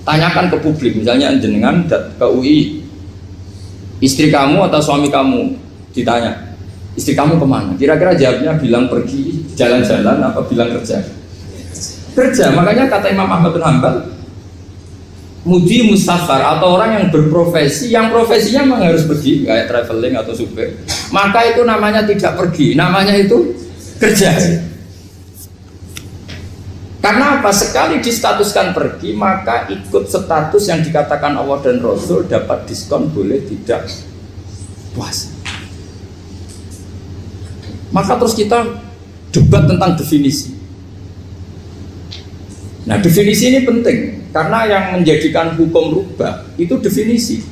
Tanyakan ke publik, misalnya jenengan ke UI, istri kamu atau suami kamu ditanya, istri kamu kemana? Kira-kira jawabnya bilang pergi jalan-jalan apa bilang kerja? Kerja. Makanya kata Imam Ahmad bin Hanbal, mudi mustafar atau orang yang berprofesi, yang profesinya memang harus pergi kayak traveling atau supir, maka itu namanya tidak pergi, namanya itu kerja. Karena apa? Sekali distatuskan pergi, maka ikut status yang dikatakan Allah dan Rasul dapat diskon, boleh tidak puasa. Maka terus kita debat tentang definisi. Nah, definisi ini penting karena yang menjadikan hukum rubah itu definisi.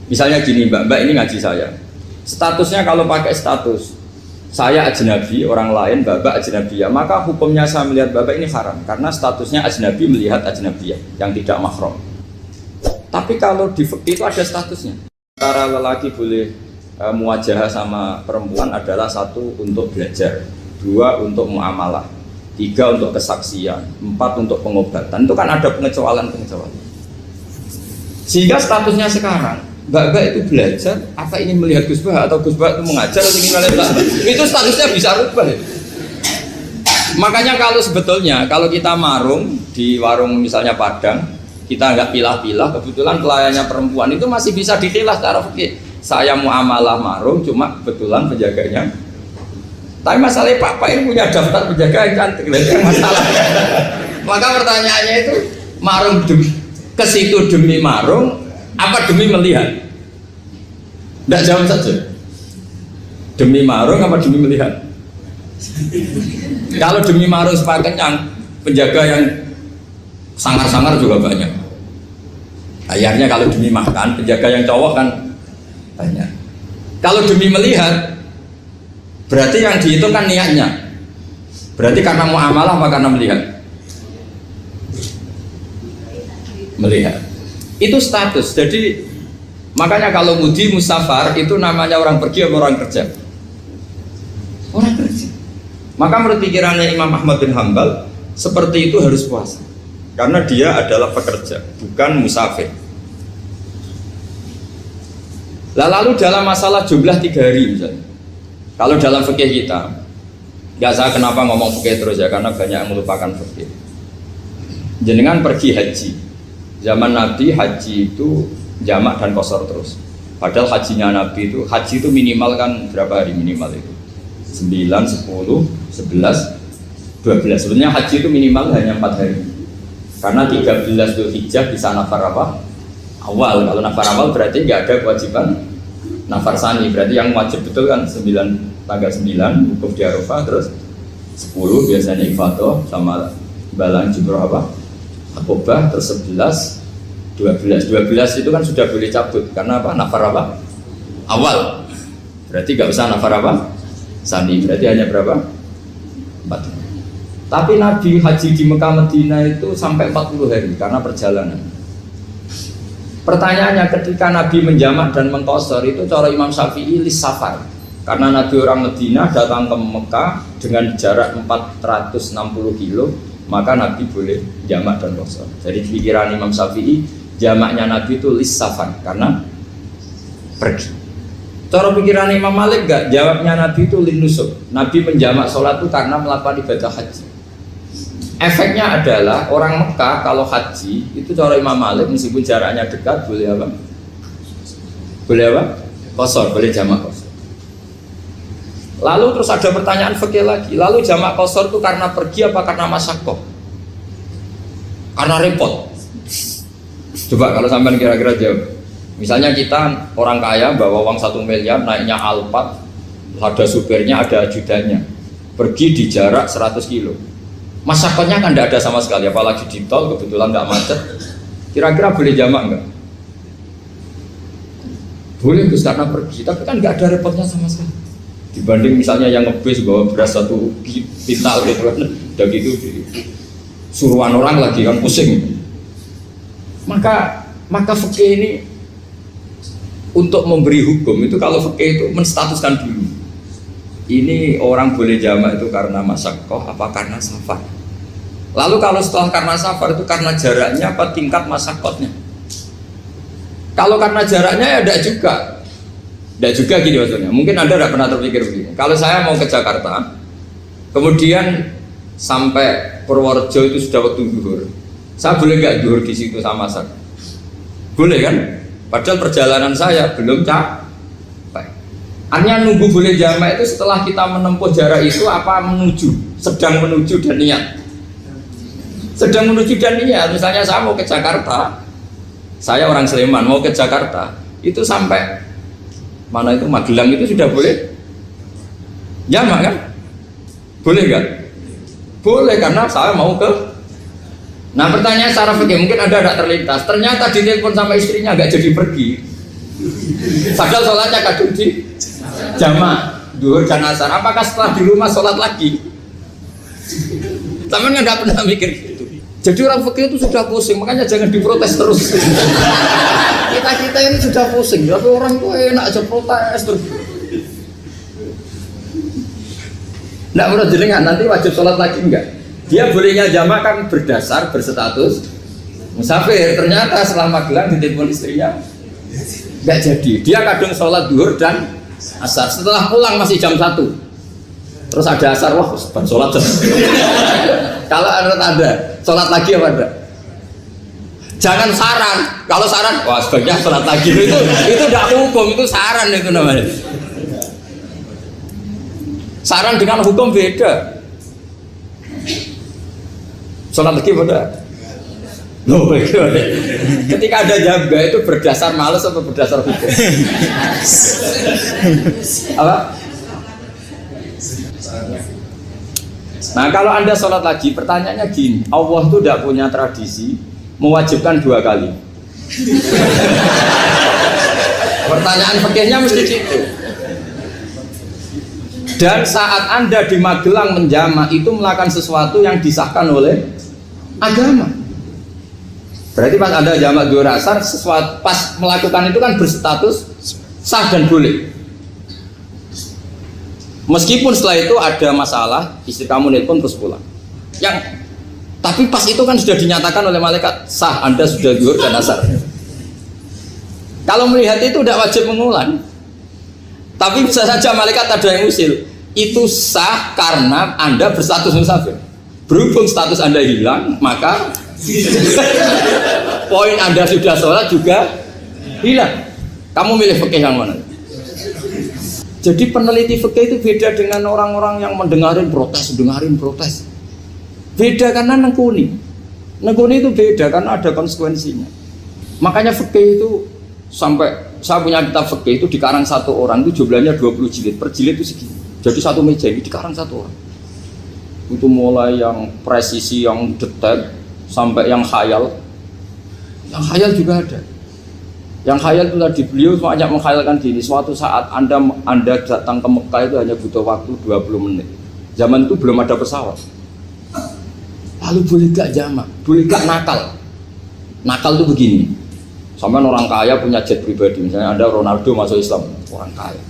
Misalnya gini, Mbak ini ngaji saya. Statusnya kalau pakai status saya ajnabi, orang lain Bapak ajnabiyah, maka hukumnya saya melihat Bapak ini haram karena statusnya ajnabi melihat ajnabiyah yang tidak mahram. Tapi kalau di fikih itu ada statusnya. Antara lelaki boleh muwajahah sama perempuan adalah satu untuk belajar, dua untuk muamalah, tiga untuk kesaksian, empat untuk pengobatan. Itu kan ada pengecualian. Sehingga statusnya sekarang Mbak itu belajar, apa ingin melihat Gus Bah atau Gus Bah itu mengajar atau ingin melihat itu statusnya bisa rubah. Makanya kalau sebetulnya kalau kita marung di warung misalnya Padang, kita nggak pilah-pilah, kebetulan pelayannya perempuan itu masih bisa dikilah secara fikih. Saya muamalah marung, cuma kebetulan penjaganya. Tapi masalahnya Pak ini punya daftar penjaga yang cantik, yang masalah. Maka pertanyaannya itu marung ke situ demi marung apa demi melihat? Tidak jawab saja. Demi marung apa demi melihat? Kalau demi marung supaya kenyang, penjaga yang sangar-sangar juga banyak. Akhirnya kalau demi makan, penjaga yang cowok kan banyak. Kalau demi melihat, berarti yang dihitung kan niatnya. Berarti karena muamalah apa karena melihat? Melihat. Itu status. Jadi makanya kalau mudi musafar itu namanya orang pergi atau orang kerja? Orang kerja. Maka menurut pikirannya Imam Ahmad bin Hambal seperti itu harus puasa karena dia adalah pekerja, bukan musafir. Lalu dalam masalah jumlah 3 hari misalnya, kalau dalam fikih kita, nggak saya kenapa ngomong fikih terus ya, karena banyak yang melupakan fikih. Jenengan pergi haji, zaman Nabi haji itu jamak dan qashar terus. Padahal hajinya Nabi itu, haji itu minimal kan berapa hari minimal itu? 9, 10, 11, 12. Sebenarnya haji itu minimal hanya 4 hari. Karena 13 Dzulhijjah bisa nafar apa? Awal. Kalau nafar awal berarti nggak ada kewajiban nafar sani. Berarti yang wajib betul kan 9, tanggal 9 wukuf di Arafah, terus 10 biasanya ifadah sama balang jumroh apa? Akobah, terus 11, 12 itu kan sudah boleh cabut karena apa? Nafar apa? Awal. Berarti nggak usah nafar apa? Sani. Berarti hanya berapa? 4. Tapi Nabi haji di Mekah Medina itu sampai 40 hari karena perjalanan. Pertanyaannya, ketika Nabi menjamak dan mengqashar itu cara Imam Syafi'i lis safar. Karena Nabi orang Medina datang ke Mekah dengan jarak 460 kilo, maka Nabi boleh jamak dan qashar. Jadi pikiran Imam Syafi'i, jamaknya Nabi itu lis safar karena pergi. Cara pikiran Imam Malik enggak, jawabnya Nabi itu lin nusuk. Nabi menjamak sholat itu karena melakukan ibadah haji. Efeknya adalah orang Mekah kalau haji itu cara Imam Malik meskipun jaraknya dekat boleh apa? Boleh apa? Qashar, boleh jamak qashar. Lalu terus ada pertanyaan fikih lagi. Lalu jamak qashar itu karena pergi apa karena masyaqqah? Karena repot. Coba kalau sampean kira-kira jawab. Misalnya kita orang kaya bawa uang 1 miliar naiknya Alphard, ada supirnya, ada ajudannya, pergi di jarak 100 kilo. Masyaqqahnya kan tidak ada sama sekali, apalagi di tol kebetulan nggak macet. Kira-kira boleh jamak nggak? Boleh Gus karena pergi, tapi kan nggak ada repotnya sama sekali. Dibanding misalnya yang ngebis bawa beras 1 pintal gitu kan, udah gitu suruhan orang lagi kan pusing. Maka fikih ini untuk memberi hukum itu kalau fikih itu menstatuskan dulu. Ini orang boleh jamak itu karena masyaqqah apa karena safar. Lalu kalau setelah karena safar itu karena jaraknya apa tingkat masyaqqahnya. Kalau karena jaraknya ya tidak juga. Tidak juga gini maksudnya. Mungkin Anda tidak pernah terpikir begini. Kalau saya mau ke Jakarta, kemudian sampai Purworejo itu sudah waktu zuhur. Saya boleh nggak zuhur di situ sama saya? Boleh kan? Padahal perjalanan saya belum capek. Artinya nunggu boleh jamak itu setelah kita menempuh jarak itu apa menuju, sedang menuju dan niat. sedang menuju dan niat. Misalnya saya mau ke Jakarta, saya orang Sleman mau ke Jakarta, itu sampai mana itu Magelang itu sudah boleh jamak kan? Boleh kan? Boleh karena saya mau ke. Nah pertanyaan secara fikih mungkin ada tidak terlintas. Ternyata ditelepon sama istrinya nggak jadi pergi. Padahal sholatnya kadung di jamak duhur dan asar. Apakah setelah di rumah sholat lagi? Taman nggak pernah mikir gitu. Jadi orang fikih itu sudah pusing, makanya jangan diprotes terus. Kita ini sudah pusing, tapi orang itu enak aja protes terus. Nggak perlu jelengan, nanti wajib sholat lagi enggak? Dia bolehnya jamak kan berdasar berstatus musafir. Ternyata setelah Magelang ditelepon istrinya nggak jadi. Dia kadang sholat duhur dan asar. Setelah pulang masih jam 1. Terus ada asar, wah sholat terus. Kalau ada sholat lagi apa ada? Jangan saran. Kalau saran, wah sebaiknya sholat lagi. Itu tidak hukum, itu saran itu namanya. Saran dengan hukum beda. Sholat lagi pada. Loh, ketika ada jaga itu berdasar malas atau berdasar hukum? Apa? Nah kalau Anda sholat lagi, pertanyaannya gini, Allah itu tidak punya tradisi mewajibkan 2 kali. Pertanyaan fikihnya mesti gitu. Dan saat Anda di Magelang menjamak itu melakukan sesuatu yang disahkan oleh agama. Berarti pas Anda jamak duhur asar, sesuatu pas melakukan itu kan berstatus sah dan boleh. Meskipun setelah itu ada masalah, istri kamu nelpon terus pulang. Tapi pas itu kan sudah dinyatakan oleh malaikat sah, Anda sudah duhur dan asar. Kalau melihat itu tidak wajib mengulang. Tapi bisa saja malaikat ada yang usil. Itu sah karena Anda berstatus musafir. Berhubung status Anda hilang, maka poin Anda sudah sholat juga hilang. Kamu milih fikih yang mana? Jadi peneliti fikih itu beda dengan orang-orang yang dengarin protes. Beda karena nengkuni itu beda karena ada konsekuensinya. Makanya fikih itu sampai saya punya kitab fikih itu dikarang satu orang itu jumlahnya 20 jilid, per jilid itu segini. Jadi satu meja ini dikarang satu orang. Itu mulai yang presisi, yang detail sampai yang khayal. Yang khayal juga ada. Yang khayal itu tadi beliau banyak menghayalkan gini, suatu saat Anda datang ke Mekah itu hanya butuh waktu 20 menit. Zaman itu belum ada pesawat. Lalu boleh gak jamak? Boleh gak nakal? Nakal itu begini. Sampai orang kaya punya jet pribadi, misalnya ada Ronaldo masuk Islam, orang kaya.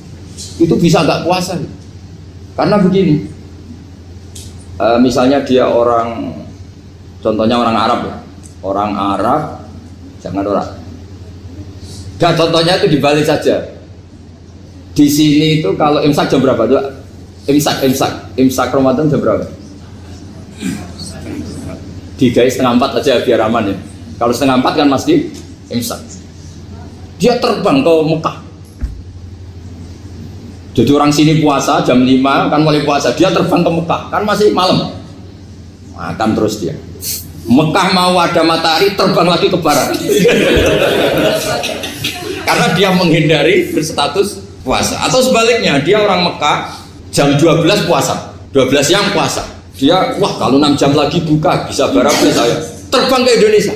Itu bisa gak puasa? Karena begini. Misalnya dia orang, contohnya orang Arab ya. Orang Arab, jangan orang. Nah, contohnya itu dibalik saja. Di sini itu kalau imsak jam berapa? Imsak Ramadan jam berapa? 3:30 aja biar aman ya. Kalau 3:30 kan masih imsak. Dia terbang ke Mekah. Jadi orang sini puasa jam 5 kan mulai puasa. Dia terbang ke Mekah kan masih malam. Makan terus dia. Mekah mau ada matahari terbang lagi ke barat. Karena dia menghindari berstatus puasa. Atau sebaliknya, dia orang Mekah jam 12 puasa, 12 siang puasa. Dia, wah kalau 6 jam lagi buka, bisa barangkali saya terbang ke Indonesia.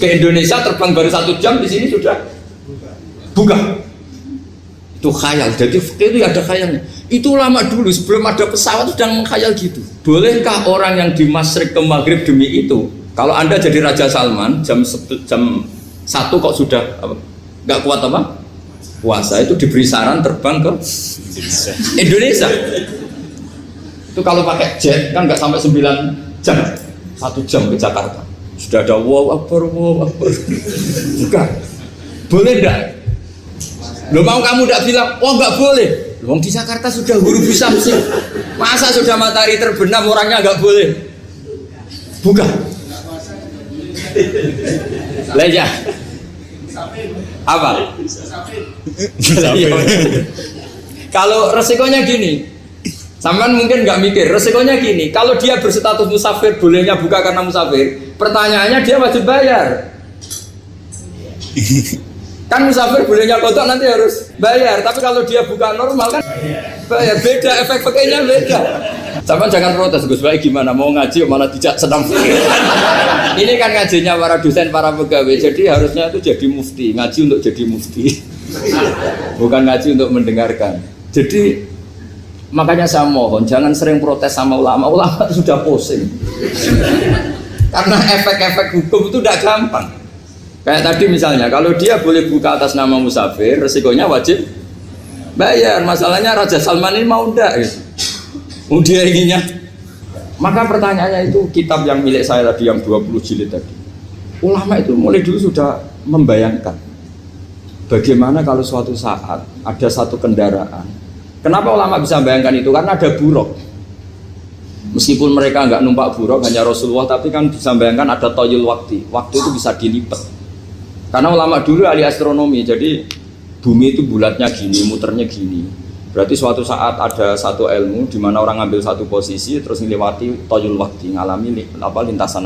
Ke Indonesia terbang baru 1 jam, di sini sudah buka. Itu khayal. Jadi itu ada khayalnya. Itu lama dulu sebelum ada pesawat sedang mengkhayal gitu. Bolehkah orang yang di Masyrik ke Maghrib demi itu? Kalau Anda jadi Raja Salman jam 1 kok sudah nggak kuat apa? Puasa, itu diberi saran terbang ke Indonesia. Itu kalau pakai jet kan nggak sampai 9 jam, 1 jam ke Jakarta. Sudah ada wow akbar. Bukan. Boleh enggak? Lo mau kamu enggak bilang, oh enggak boleh. Wong di Jakarta sudah huru bisa sih. Masa sudah matahari terbenam orangnya enggak boleh? Bukan. Leja. Apa? Kalau resikonya gini, Sampean mungkin nggak mikir, resikonya gini, kalau dia berstatus musafir, bolehnya buka karena musafir, pertanyaannya dia wajib bayar. Kan musafir bolehnya kodok nanti harus bayar, tapi kalau dia buka normal kan bayar, beda, efek pakainya beda. Sampean jangan protes, Gus Baik gimana, mau ngaji malah tidak senang. Ini kan ngajinya para dosen, para pegawai, jadi harusnya itu jadi mufti, ngaji untuk jadi mufti. Bukan ngaji untuk mendengarkan. Jadi makanya saya mohon jangan sering protes sama ulama. Ulama itu sudah pusing. Karena efek-efek hukum itu tidak gampang. Kayak tadi misalnya kalau dia boleh buka atas nama musafir, resikonya wajib bayar. Masalahnya Raja Salman ini mau enggak gitu. Dia inginnya. Maka pertanyaannya itu kitab yang milik saya tadi yang 20 jilid tadi. Ulama itu mulai dulu sudah membayangkan bagaimana kalau suatu saat ada satu kendaraan. Kenapa ulama bisa bayangkan itu? Karena ada buruk. Meskipun mereka nggak numpak buruk, hanya Rasulullah, tapi kan bisa bayangkan ada toyul waktu. Waktu itu bisa dilipat. Karena ulama dulu ahli astronomi, jadi bumi itu bulatnya gini, muternya gini. Berarti suatu saat ada satu ilmu di mana orang ngambil satu posisi terus melewati toyul waktu, ngalami lintasan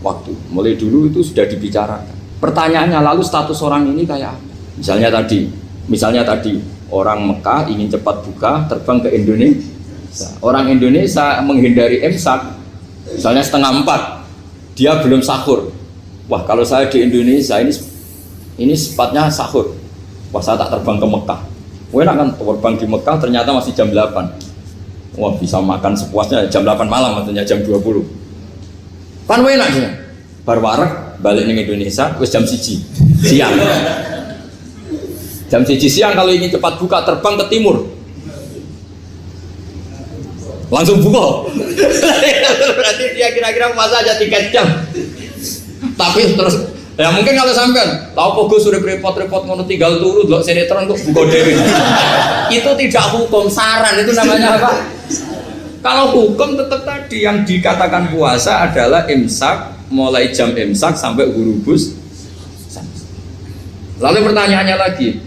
waktu. Mulai dulu itu sudah dibicarakan. Pertanyaannya lalu status orang ini kayak apa? Misalnya tadi orang Mekah ingin cepat buka terbang ke Indonesia. Orang Indonesia menghindari imsak, misalnya 3:30, dia belum sahur. Wah kalau saya di Indonesia ini sepatnya sahur. Wah saya tak terbang ke Mekah. Enak kan terbang di Mekah ternyata masih jam 8. Wah bisa makan sepuasnya jam 8 malam artinya jam 20. Kan enak ya. Bar wareg balik ke Indonesia wis jam 1 siang. Jam 1 siang kalau ingin cepat buka terbang ke timur. Langsung buka. Berarti dia kira-kira puasa aja 3 jam. Tapi terus ya mungkin kalau sampean tahu kok Gus sudah repot-repot ngono tinggal turu delok sinetron kok buka dhewe. Itu tidak hukum, saran itu namanya apa? Kalau hukum tetap tadi yang dikatakan puasa adalah imsak mulai jam imsak sampai ghurubus. Lalu pertanyaannya lagi,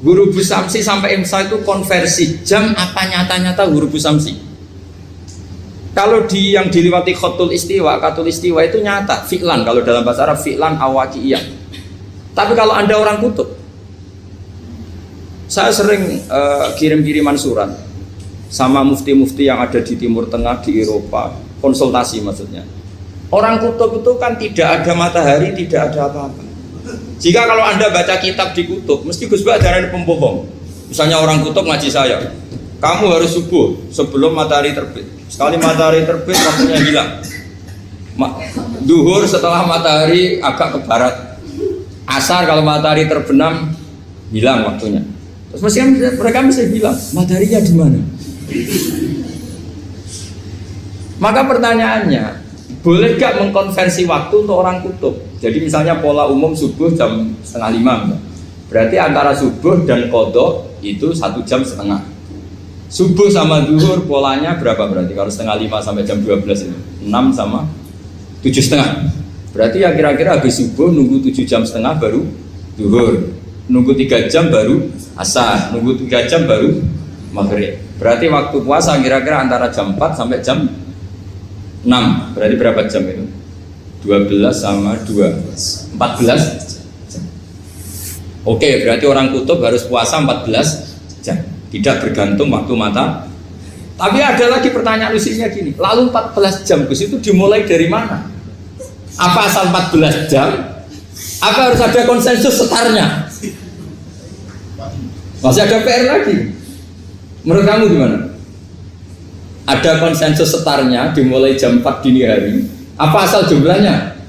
ghurubus samsi sampai imsak itu konversi jam apa nyata-nyata ghurubus samsi? Kalau yang diliwati khatul istiwa itu nyata, fi'lan kalau dalam bahasa Arab fi'lan awaqiyah. Tapi kalau Anda orang kutub, saya sering kirim-kiriman surat sama mufti-mufti yang ada di Timur Tengah, di Eropa, konsultasi maksudnya. Orang kutub itu kan tidak ada matahari, tidak ada apa-apa. Jika kalau Anda baca kitab di kutub, mesti Gus Bak ajaran pembohong. Misalnya orang kutub ngaji saya, kamu harus subuh sebelum matahari terbit. Sekali matahari terbit, waktunya hilang. Duhur setelah matahari agak ke barat. Asar kalau matahari terbenam, hilang waktunya. Terus mereka bisa bilang, mataharinya di mana? Maka pertanyaannya, boleh gak mengkonversi waktu untuk orang kutub? Jadi misalnya pola umum subuh jam 4:30. Berarti antara subuh dan qadha itu 1,5 jam. Subuh sama duhur polanya berapa berarti? Kalau 4:30 sampai jam 12 itu 6 sama 7,5. Berarti ya kira-kira habis subuh nunggu 7,5 jam baru duhur, nunggu 3 jam baru asar, nunggu 3 jam baru maghrib. Berarti waktu puasa kira-kira antara jam 4 sampai jam 6. Berarti berapa jam itu? 12 sama 2 14 jam. Oke, berarti orang kutub harus puasa 14 jam. Tidak bergantung waktu mata. Tapi ada lagi pertanyaan lucunya gini, lalu 14 jam Gus itu dimulai dari mana? Apa asal 14 jam? Apa harus ada konsensus setarnya? Masih ada PR lagi. Menurut kamu gimana? Ada konsensus setarnya dimulai jam 4 dini hari. Apa asal jumlahnya?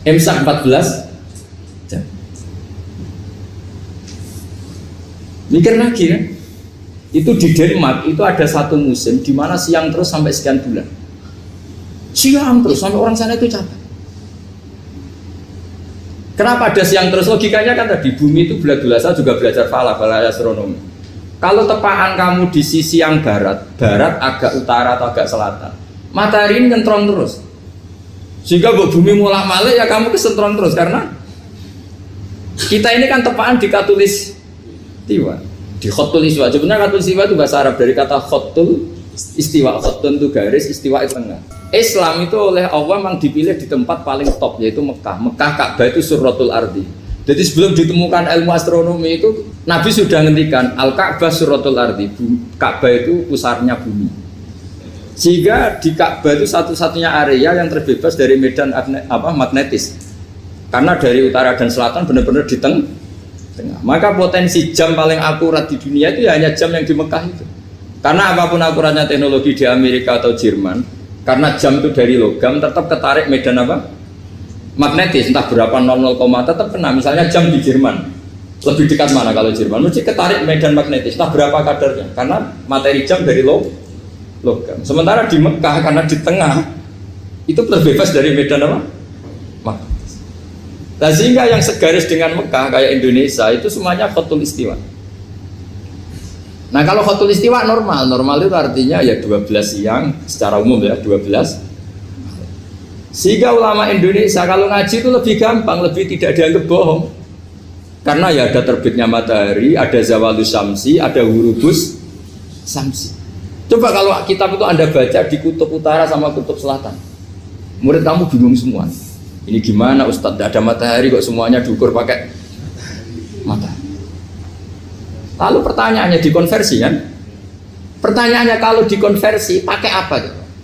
Imsak 14 jam. Mikir lagi kan? Itu di Denmark itu ada satu musim di mana siang terus sampai sekian bulan. Siang terus sampai orang sana itu capek. Kenapa ada siang terus? Logikanya kan tadi bumi itu saya juga belajar falak, astronomi. Kalau tepaan kamu di sisi yang barat agak utara atau agak selatan, matahari ini nyentrong terus. Sehingga bumi mulak-malik ya kamu kesentron terus karena kita ini kan tepaan di katulistiwa. Di khotul istiwa. Sebenarnya khotul istiwa itu bahasa Arab dari kata khotul istiwa. Khotun itu garis, istiwa itu tengah. Islam itu oleh Allah memang dipilih di tempat paling top yaitu Mekah. Mekah Ka'bah itu surratul ardi. Jadi sebelum ditemukan ilmu astronomi itu Nabi sudah ngendikan Al-Ka'bah surratul ardi. Ka'bah itu pusarnya bumi. Sehingga di Ka'bah itu satu-satunya area yang terbebas dari medan magnetis. Karena dari utara dan selatan benar-benar di tengah. Maka potensi jam paling akurat di dunia itu ya hanya jam yang di Mekah itu. Karena apapun akuratnya teknologi di Amerika atau Jerman, karena jam itu dari logam tetap ketarik medan magnetis, entah berapa 00, tetap kena. Misalnya jam di Jerman lebih dekat mana kalau Jerman? Mesti ketarik medan magnetis, entah berapa kadarnya, karena materi jam dari logam. Sementara di Mekah karena di tengah itu terbebas dari medan magnetis. Nah, sehingga yang segaris dengan Mekah kayak Indonesia itu semuanya khotul istiwa. Nah kalau khotul istiwa normal itu artinya ya 12 siang secara umum ya 12. Sehingga ulama Indonesia kalau ngaji itu lebih gampang, lebih tidak dianggap bohong. Karena ya ada terbitnya matahari, ada zawalus syamsi, ada hurubus syamsi. Coba kalau kitab itu Anda baca di kutub utara sama kutub selatan, murid kamu bingung semua. Ini gimana Ustadz, tidak ada matahari kok semuanya diukur pakai matahari. Lalu pertanyaannya dikonversi kan? Pertanyaannya kalau dikonversi pakai apa?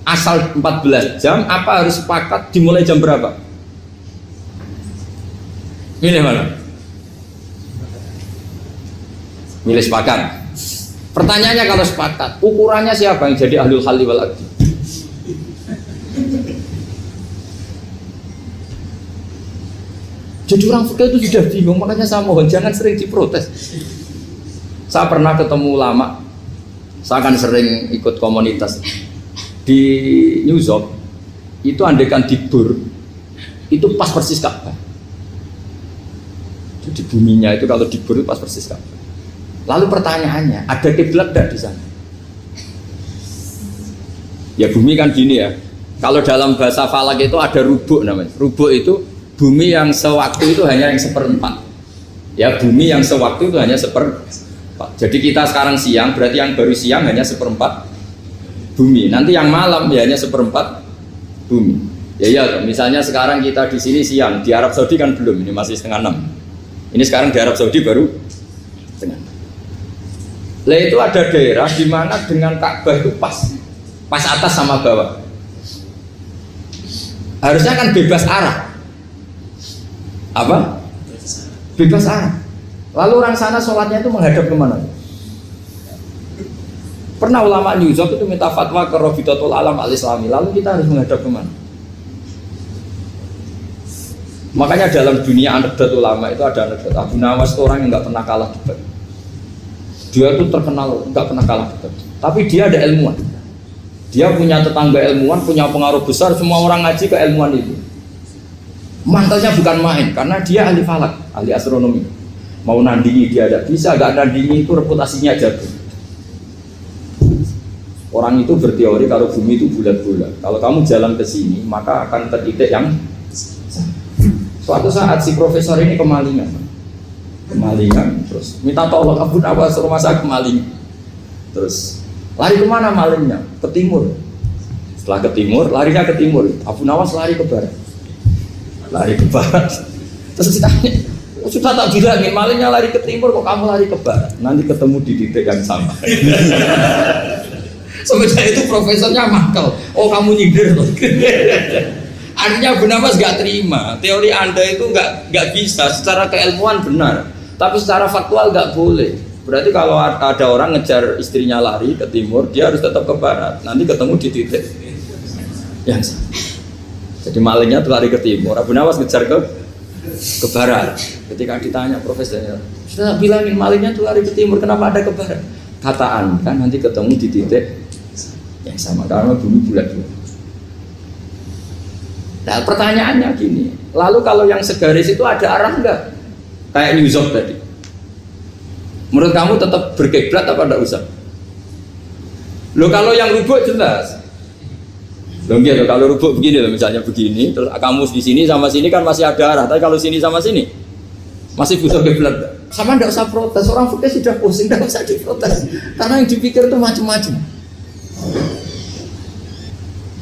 Asal 14 jam, apa harus sepakat dimulai jam berapa? Milih mana? Milih sepakat. Pertanyaannya kalau sepakat, ukurannya siapa yang jadi ahlul halli wal aqdi? Jadi orang fikih itu sudah bingung, makanya saya mohon jangan sering diprotes. Saya pernah ketemu ulama, saya kan sering ikut komunitas di New York. Itu andekan dibur, itu pas persis Ka'bah. Jadi buminya itu kalau dibur itu pas persis Ka'bah. Lalu pertanyaannya, ada kiblat tidak di sana? Ya bumi kan gini ya. Kalau dalam bahasa falak itu ada rubuk namanya. Rubuk itu bumi yang sewaktu itu hanya yang seperempat. Ya bumi yang sewaktu itu hanya seperempat. Jadi kita sekarang siang, berarti yang baru siang hanya seperempat bumi. Nanti yang malam ya hanya seperempat bumi. Ya, misalnya sekarang kita di sini siang, di Arab Saudi kan belum, ini masih setengah 6. Ini sekarang di Arab Saudi baru setengah 6. Lah itu ada daerah di mana dengan Ka'bah itu pas atas sama bawah. Harusnya kan bebas arah. Apa? Bebas arah. Lalu orang sana sholatnya itu menghadap kemana? Pernah ulama New York itu minta fatwa ke Rabitatul Alam Al-Islami. Lalu kita harus menghadap kemana? Makanya dalam dunia anekdot ulama itu ada anekdot Abu Nawas itu orang yang nggak pernah kalah debat. Dia itu terkenal nggak pernah kalah debat. Tapi dia ada ilmuwan. Dia punya tetangga ilmuwan, punya pengaruh besar. Semua orang ngaji ke ilmuwan itu. Mantelnya bukan main, karena dia ahli falak, ahli astronomi. Mau nandingi dia tidak bisa, nggak nandingi itu reputasinya jatuh. Orang itu berteori kalau bumi itu bulat-bulat. Kalau kamu jalan ke sini, maka akan ke titik yang suatu saat si profesor ini kemalingan, terus minta tolong Abu Nawas rumah saya kemalingan. Terus lari kemana malingnya? Ke timur. Setelah ke timur, larinya ke timur. Abu Nawas lari ke barat. Terus ditanya, sudah tak bilangin malingnya lari ke timur kok kamu lari ke barat? Nanti ketemu di titik yang sama. Semenjak itu profesornya makal. Oh kamu nyindir loh. Artinya Abu Nawas gak terima. Teori anda itu gak bisa. Secara keilmuan benar, tapi secara faktual gak boleh. Berarti kalau ada orang ngejar istrinya lari ke timur, dia harus tetap ke barat. Nanti ketemu di titik yang sama. Jadi malingnya tuh lari ke timur, Abu Nawas ngejar ke barat. Ketika ditanya profesornya, sudah bilangin malingnya tuh lari ke timur, kenapa ada ke barat? Kataan kan nanti ketemu di titik yang sama karena bumi bulat-bulat. Nah pertanyaannya gini, lalu kalau yang segaris itu ada arah enggak? Kayak New York tadi. Menurut kamu tetap berkiblat apa enggak usah? Loh kalau yang rubuk jelas. Loh gitu, kalau rubuk begini loh, misalnya begini, terus kamu di sini sama sini kan masih ada arah, tapi kalau sini sama sini masih butuh kiblat. Sama tidak usah protes, orang fikih sudah pusing, tidak usah diprotes. Karena yang dipikir itu macam-macam.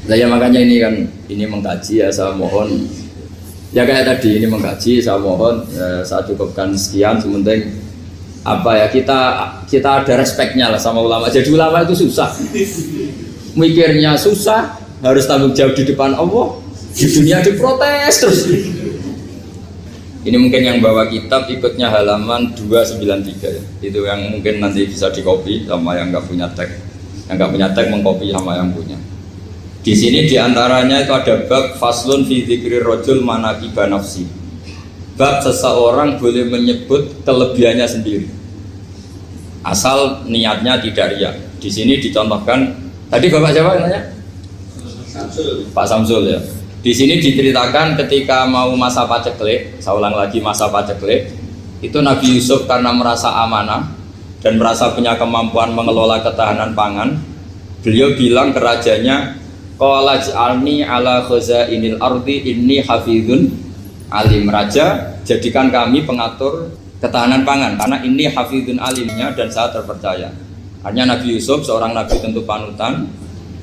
Nah ya makanya ini mengkaji ya, saya mohon. Ya kayak tadi ini mengkaji, saya mohon saya cukupkan sekian. Sementing apa ya kita ada respeknya lah sama ulama. Jadi ulama itu susah, mikirnya susah, harus tanggung jawab di depan Allah. Di dunia diprotes terus. Ini mungkin yang bawa kitab ikutnya halaman 293 ya. Itu yang mungkin nanti bisa dikopi sama yang nggak punya tag. Yang nggak punya tag mengkopi sama yang punya. Di sini diantaranya itu ada bab faslun fi dzikri rajul manaqiba nafsi. Bab seseorang boleh menyebut kelebihannya sendiri. Asal niatnya tidak riya. Di sini dicontohkan tadi Bapak siapa namanya? Samsul. Pak Samsul ya. Di sini diceritakan ketika mau masa paceklik, saya ulang lagi masa paceklik, itu Nabi Yusuf karena merasa amanah dan merasa punya kemampuan mengelola ketahanan pangan, beliau bilang ke rajanya, qala ij'alni ala khazainil ardi inni hafizun alim. Raja, jadikan kami pengatur ketahanan pangan karena ini hafizun alimnya dan saya terpercaya. Hanya Nabi Yusuf seorang nabi tentu panutan,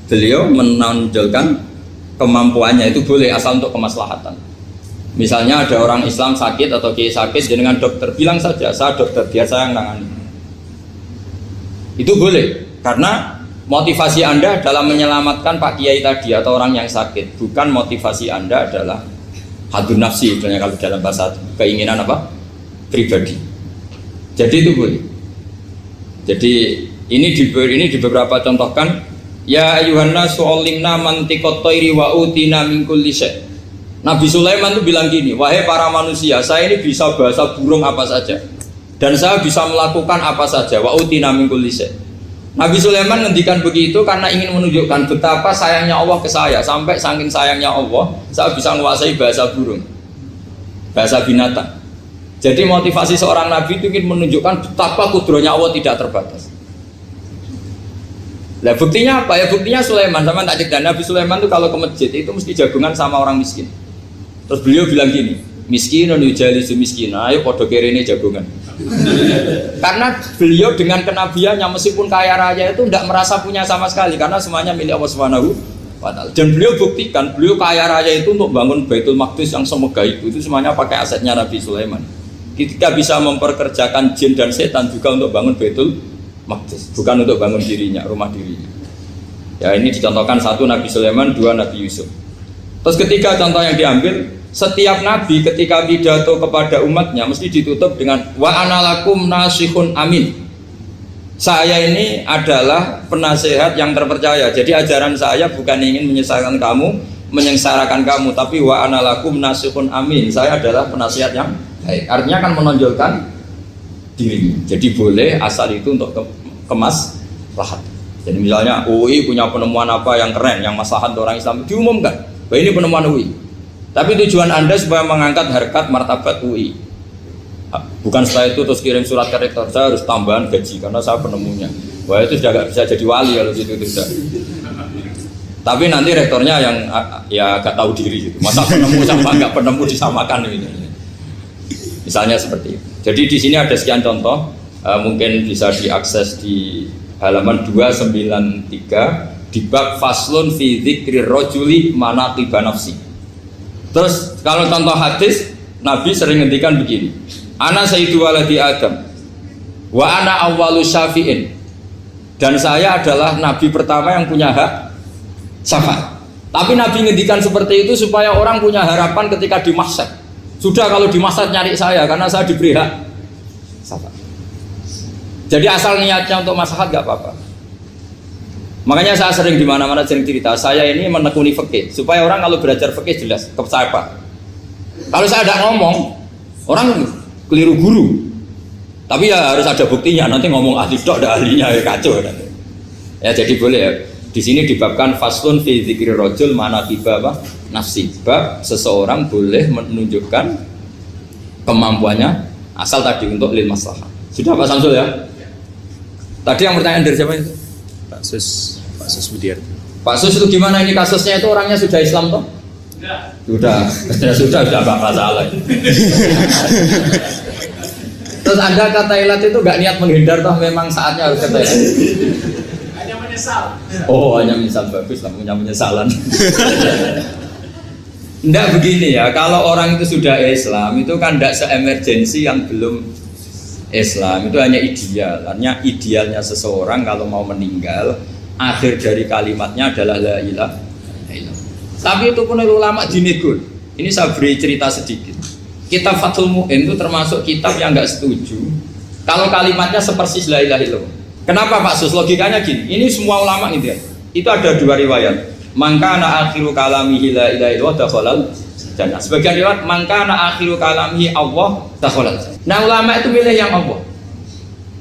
beliau menonjolkan kemampuannya itu boleh asal untuk kemaslahatan. Misalnya ada orang Islam sakit atau kiai sakit, dengan dokter bilang saja saya dokter, biar saya yang nangani. Itu boleh karena motivasi Anda dalam menyelamatkan Pak Kiai tadi atau orang yang sakit, bukan motivasi Anda adalah hadun nafsi, misalnya kalau dalam bahasa keinginan apa? Pribadi. Jadi itu boleh. Jadi ini di beberapa contohkan. Ya ayuhan nasu ulimna mantiqat thairi wa utina min kulli syai'. Nabi Sulaiman itu bilang gini, wahai para manusia, saya ini bisa bahasa burung apa saja dan saya bisa melakukan apa saja, wa utina min kulli syai'. Nabi Sulaiman ngendikan begitu karena ingin menunjukkan betapa sayangnya Allah ke saya, sampai saking sayangnya Allah saya bisa menguasai bahasa burung, bahasa binatang. Jadi motivasi seorang nabi itu ingin menunjukkan betapa kudrohnya Allah tidak terbatas. Nah buktinya apa ya? Buktinya Sulaiman, sama tak cerita Nabi Sulaiman itu kalau ke masjid itu mesti jagungan sama orang miskin. Terus beliau bilang gini, miskinun yujalisu miskin, ayo podo kerene jagungan. Karena beliau dengan kenabiannya meskipun kaya raya itu tidak merasa punya sama sekali karena semuanya milik Allah Subhanahu wa Ta'ala. Dan beliau buktikan, beliau kaya raya itu untuk bangun Baitul Maqdis yang semegah itu semuanya pakai asetnya Nabi Sulaiman. Ketika bisa memperkerjakan jin dan setan juga untuk bangun Baitul Maqdis, bukan untuk bangun dirinya, rumah dirinya. Ya ini dicontohkan satu Nabi Sulaiman, dua Nabi Yusuf. Terus ketiga contoh yang diambil, setiap Nabi ketika pidato kepada umatnya mesti ditutup dengan wa analakum nasihun amin. Saya ini adalah penasehat yang terpercaya. Jadi ajaran saya bukan ingin menyesatkan kamu, menyengsarakan kamu, tapi wa analakum nasihun amin. Saya adalah penasehat yang baik. Artinya kan menonjolkan diri. Jadi boleh asal itu untuk kemaslahat. Jadi misalnya UI punya penemuan apa yang keren, yang maslahat orang Islam, diumumkan bahwa ini penemuan UI. Tapi tujuan Anda supaya mengangkat harkat martabat UI. Bukan setelah itu terus kirim surat ke rektor, saya harus tambahan gaji karena saya penemunya. Wah itu sudah nggak bisa jadi wali kalau gitu sudah. Tapi nanti rektornya yang ya agak tahu diri gitu. Masa penemu sama nggak penemu disamakan gitu. Misalnya seperti itu. Jadi di sini ada sekian contoh, mungkin bisa diakses di halaman 293 di bab faslun fi dzikri rajuli manaqiba nafsi. Terus kalau contoh hadis, Nabi sering ngendikan begini, ana sayyidu waladi Adam wa ana awwalu syafi'in, dan saya adalah nabi pertama yang punya hak syafaat. Tapi Nabi ngendikan seperti itu supaya orang punya harapan ketika di mahsyar. Sudah kalau di mahsyar nyari saya karena saya diberi hak syafaat. Jadi asal niatnya untuk maslahat gak apa-apa. Makanya saya sering di mana-mana sering cerita, saya ini menekuni fikih supaya orang kalau belajar fikih jelas ke saya Pak. Kalau saya tidak ngomong, orang keliru guru. Tapi ya harus ada buktinya. Nanti ngomong ahli dok, ada ahlinya ya kacau. Ya jadi boleh ya. Di sini dibabkan faslun fi dzikri rajul manaqiba nafsi. Bab seseorang boleh menunjukkan kemampuannya asal tadi untuk lil maslahah. Sudah Pak Samsul ya? Tadi yang pertanyaan dari siapa itu? Pak Sus Budiar. Pak Sus itu gimana ini kasusnya itu orangnya sudah Islam toh? Sudah nggak masalah. Terus Anda ke Thailand itu nggak niat menghindar toh memang saatnya harus ke Thailand? Hanya menyesal. Oh, hanya menyesal, bagus lah punya penyesalan. Nggak begini ya, kalau orang itu sudah Islam itu kan tidak se-emergensi yang belum Islam, itu hanya ideal. Hanya idealnya seseorang kalau mau meninggal, akhir dari kalimatnya adalah la ilaha illallah. Tapi itu pun ulama dinego. Ini saya beri cerita sedikit. Kitab Fathul Mu'in itu termasuk kitab yang nggak setuju kalau kalimatnya sepersis la ilaha illallah. Kenapa Pak Sus? Logikanya gini, ini semua ulama gitu ya. Itu ada dua riwayat. Mangkana akhiru kalamihi la ilaha illallah dakhalal jannah. Sebagian riwayat mangkana akhiru kalamihi Allah dakhalal jannah. Nah, ulama itu milih yang Allah.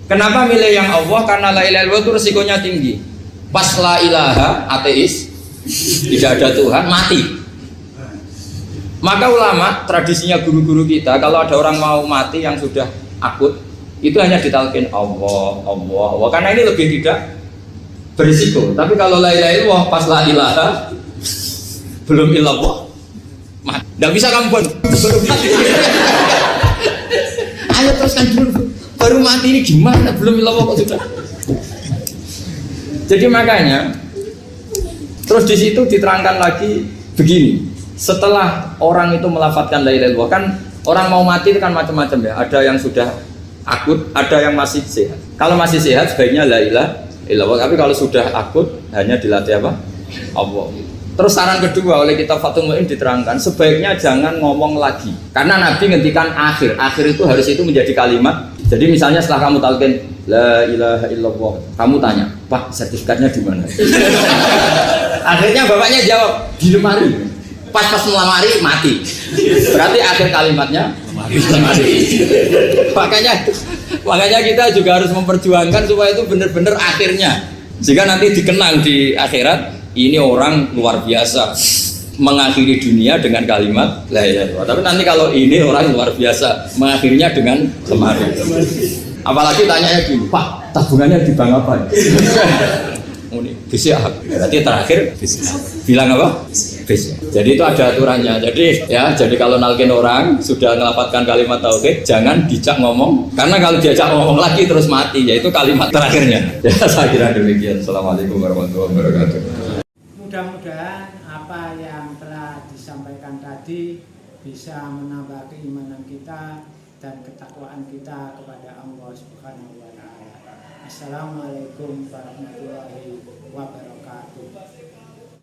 Kenapa milih yang Allah? Karena la ilaha illallah itu resikonya tinggi. Pas la ilaha ateis, tidak ada Tuhan, mati. Maka ulama, tradisinya guru-guru kita, kalau ada orang mau mati yang sudah akut, itu hanya ditalkin Allah, Allah, Allah. Karena ini lebih tidak berisiko. Tapi kalau la ilaha illallah pas la ilaha belum illallah, mati. Nggak bisa kamu buat baru mati. Ayo teruskan dulu. Baru mati ini gimana? Belum illallah kok sudah. Jadi makanya terus di situ diterangkan lagi begini. Setelah orang itu melafadzkan la ilaha illallah, kan orang mau mati itu kan macam-macam ya. Ada yang sudah akut, ada yang masih sehat. Kalau masih sehat sebaiknya la ilaha illallah. Tapi kalau sudah akut hanya dilatih apa? Allah. Terus saran kedua oleh kitab Fathul Mu'in diterangkan sebaiknya jangan ngomong lagi. Karena Nabi ngendikan akhir. Akhir itu harus itu menjadi kalimat. Jadi misalnya setelah kamu talqin la ilaha illallah, kamu tanya, "Pak, sertifikatnya di mana?" Akhirnya bapaknya jawab, "Di lemari." Pas melamari mati. Berarti akhir kalimatnya lemari. Makanya kita juga harus memperjuangkan supaya itu benar-benar akhirnya. Sehingga nanti dikenang di akhirat, ini orang luar biasa mengakhiri dunia dengan kalimat la ilaha illallah. Tapi nanti kalau ini orang luar biasa mengakhirinya dengan lemari. Apalagi tanyanya gini, "Pak, tabungannya di bank apa?" Bisya. Berarti terakhir bilang apa? Bisya. Jadi itu ada aturannya. Jadi kalau nalkin orang sudah ngelapatkan kalimat tauhid, jangan dicak ngomong. Karena kalau diajak ngomong lagi terus mati, yaitu kalimat terakhirnya. Ya, saya kira demikian. Assalamualaikum warahmatullahi wabarakatuh. Mudah-mudahan apa yang telah disampaikan tadi bisa menambah keimanan kita dan ketakwaan kita kepada Allah Subhanahu wa taala. Assalamualaikum warahmatullahi wabarakatuh.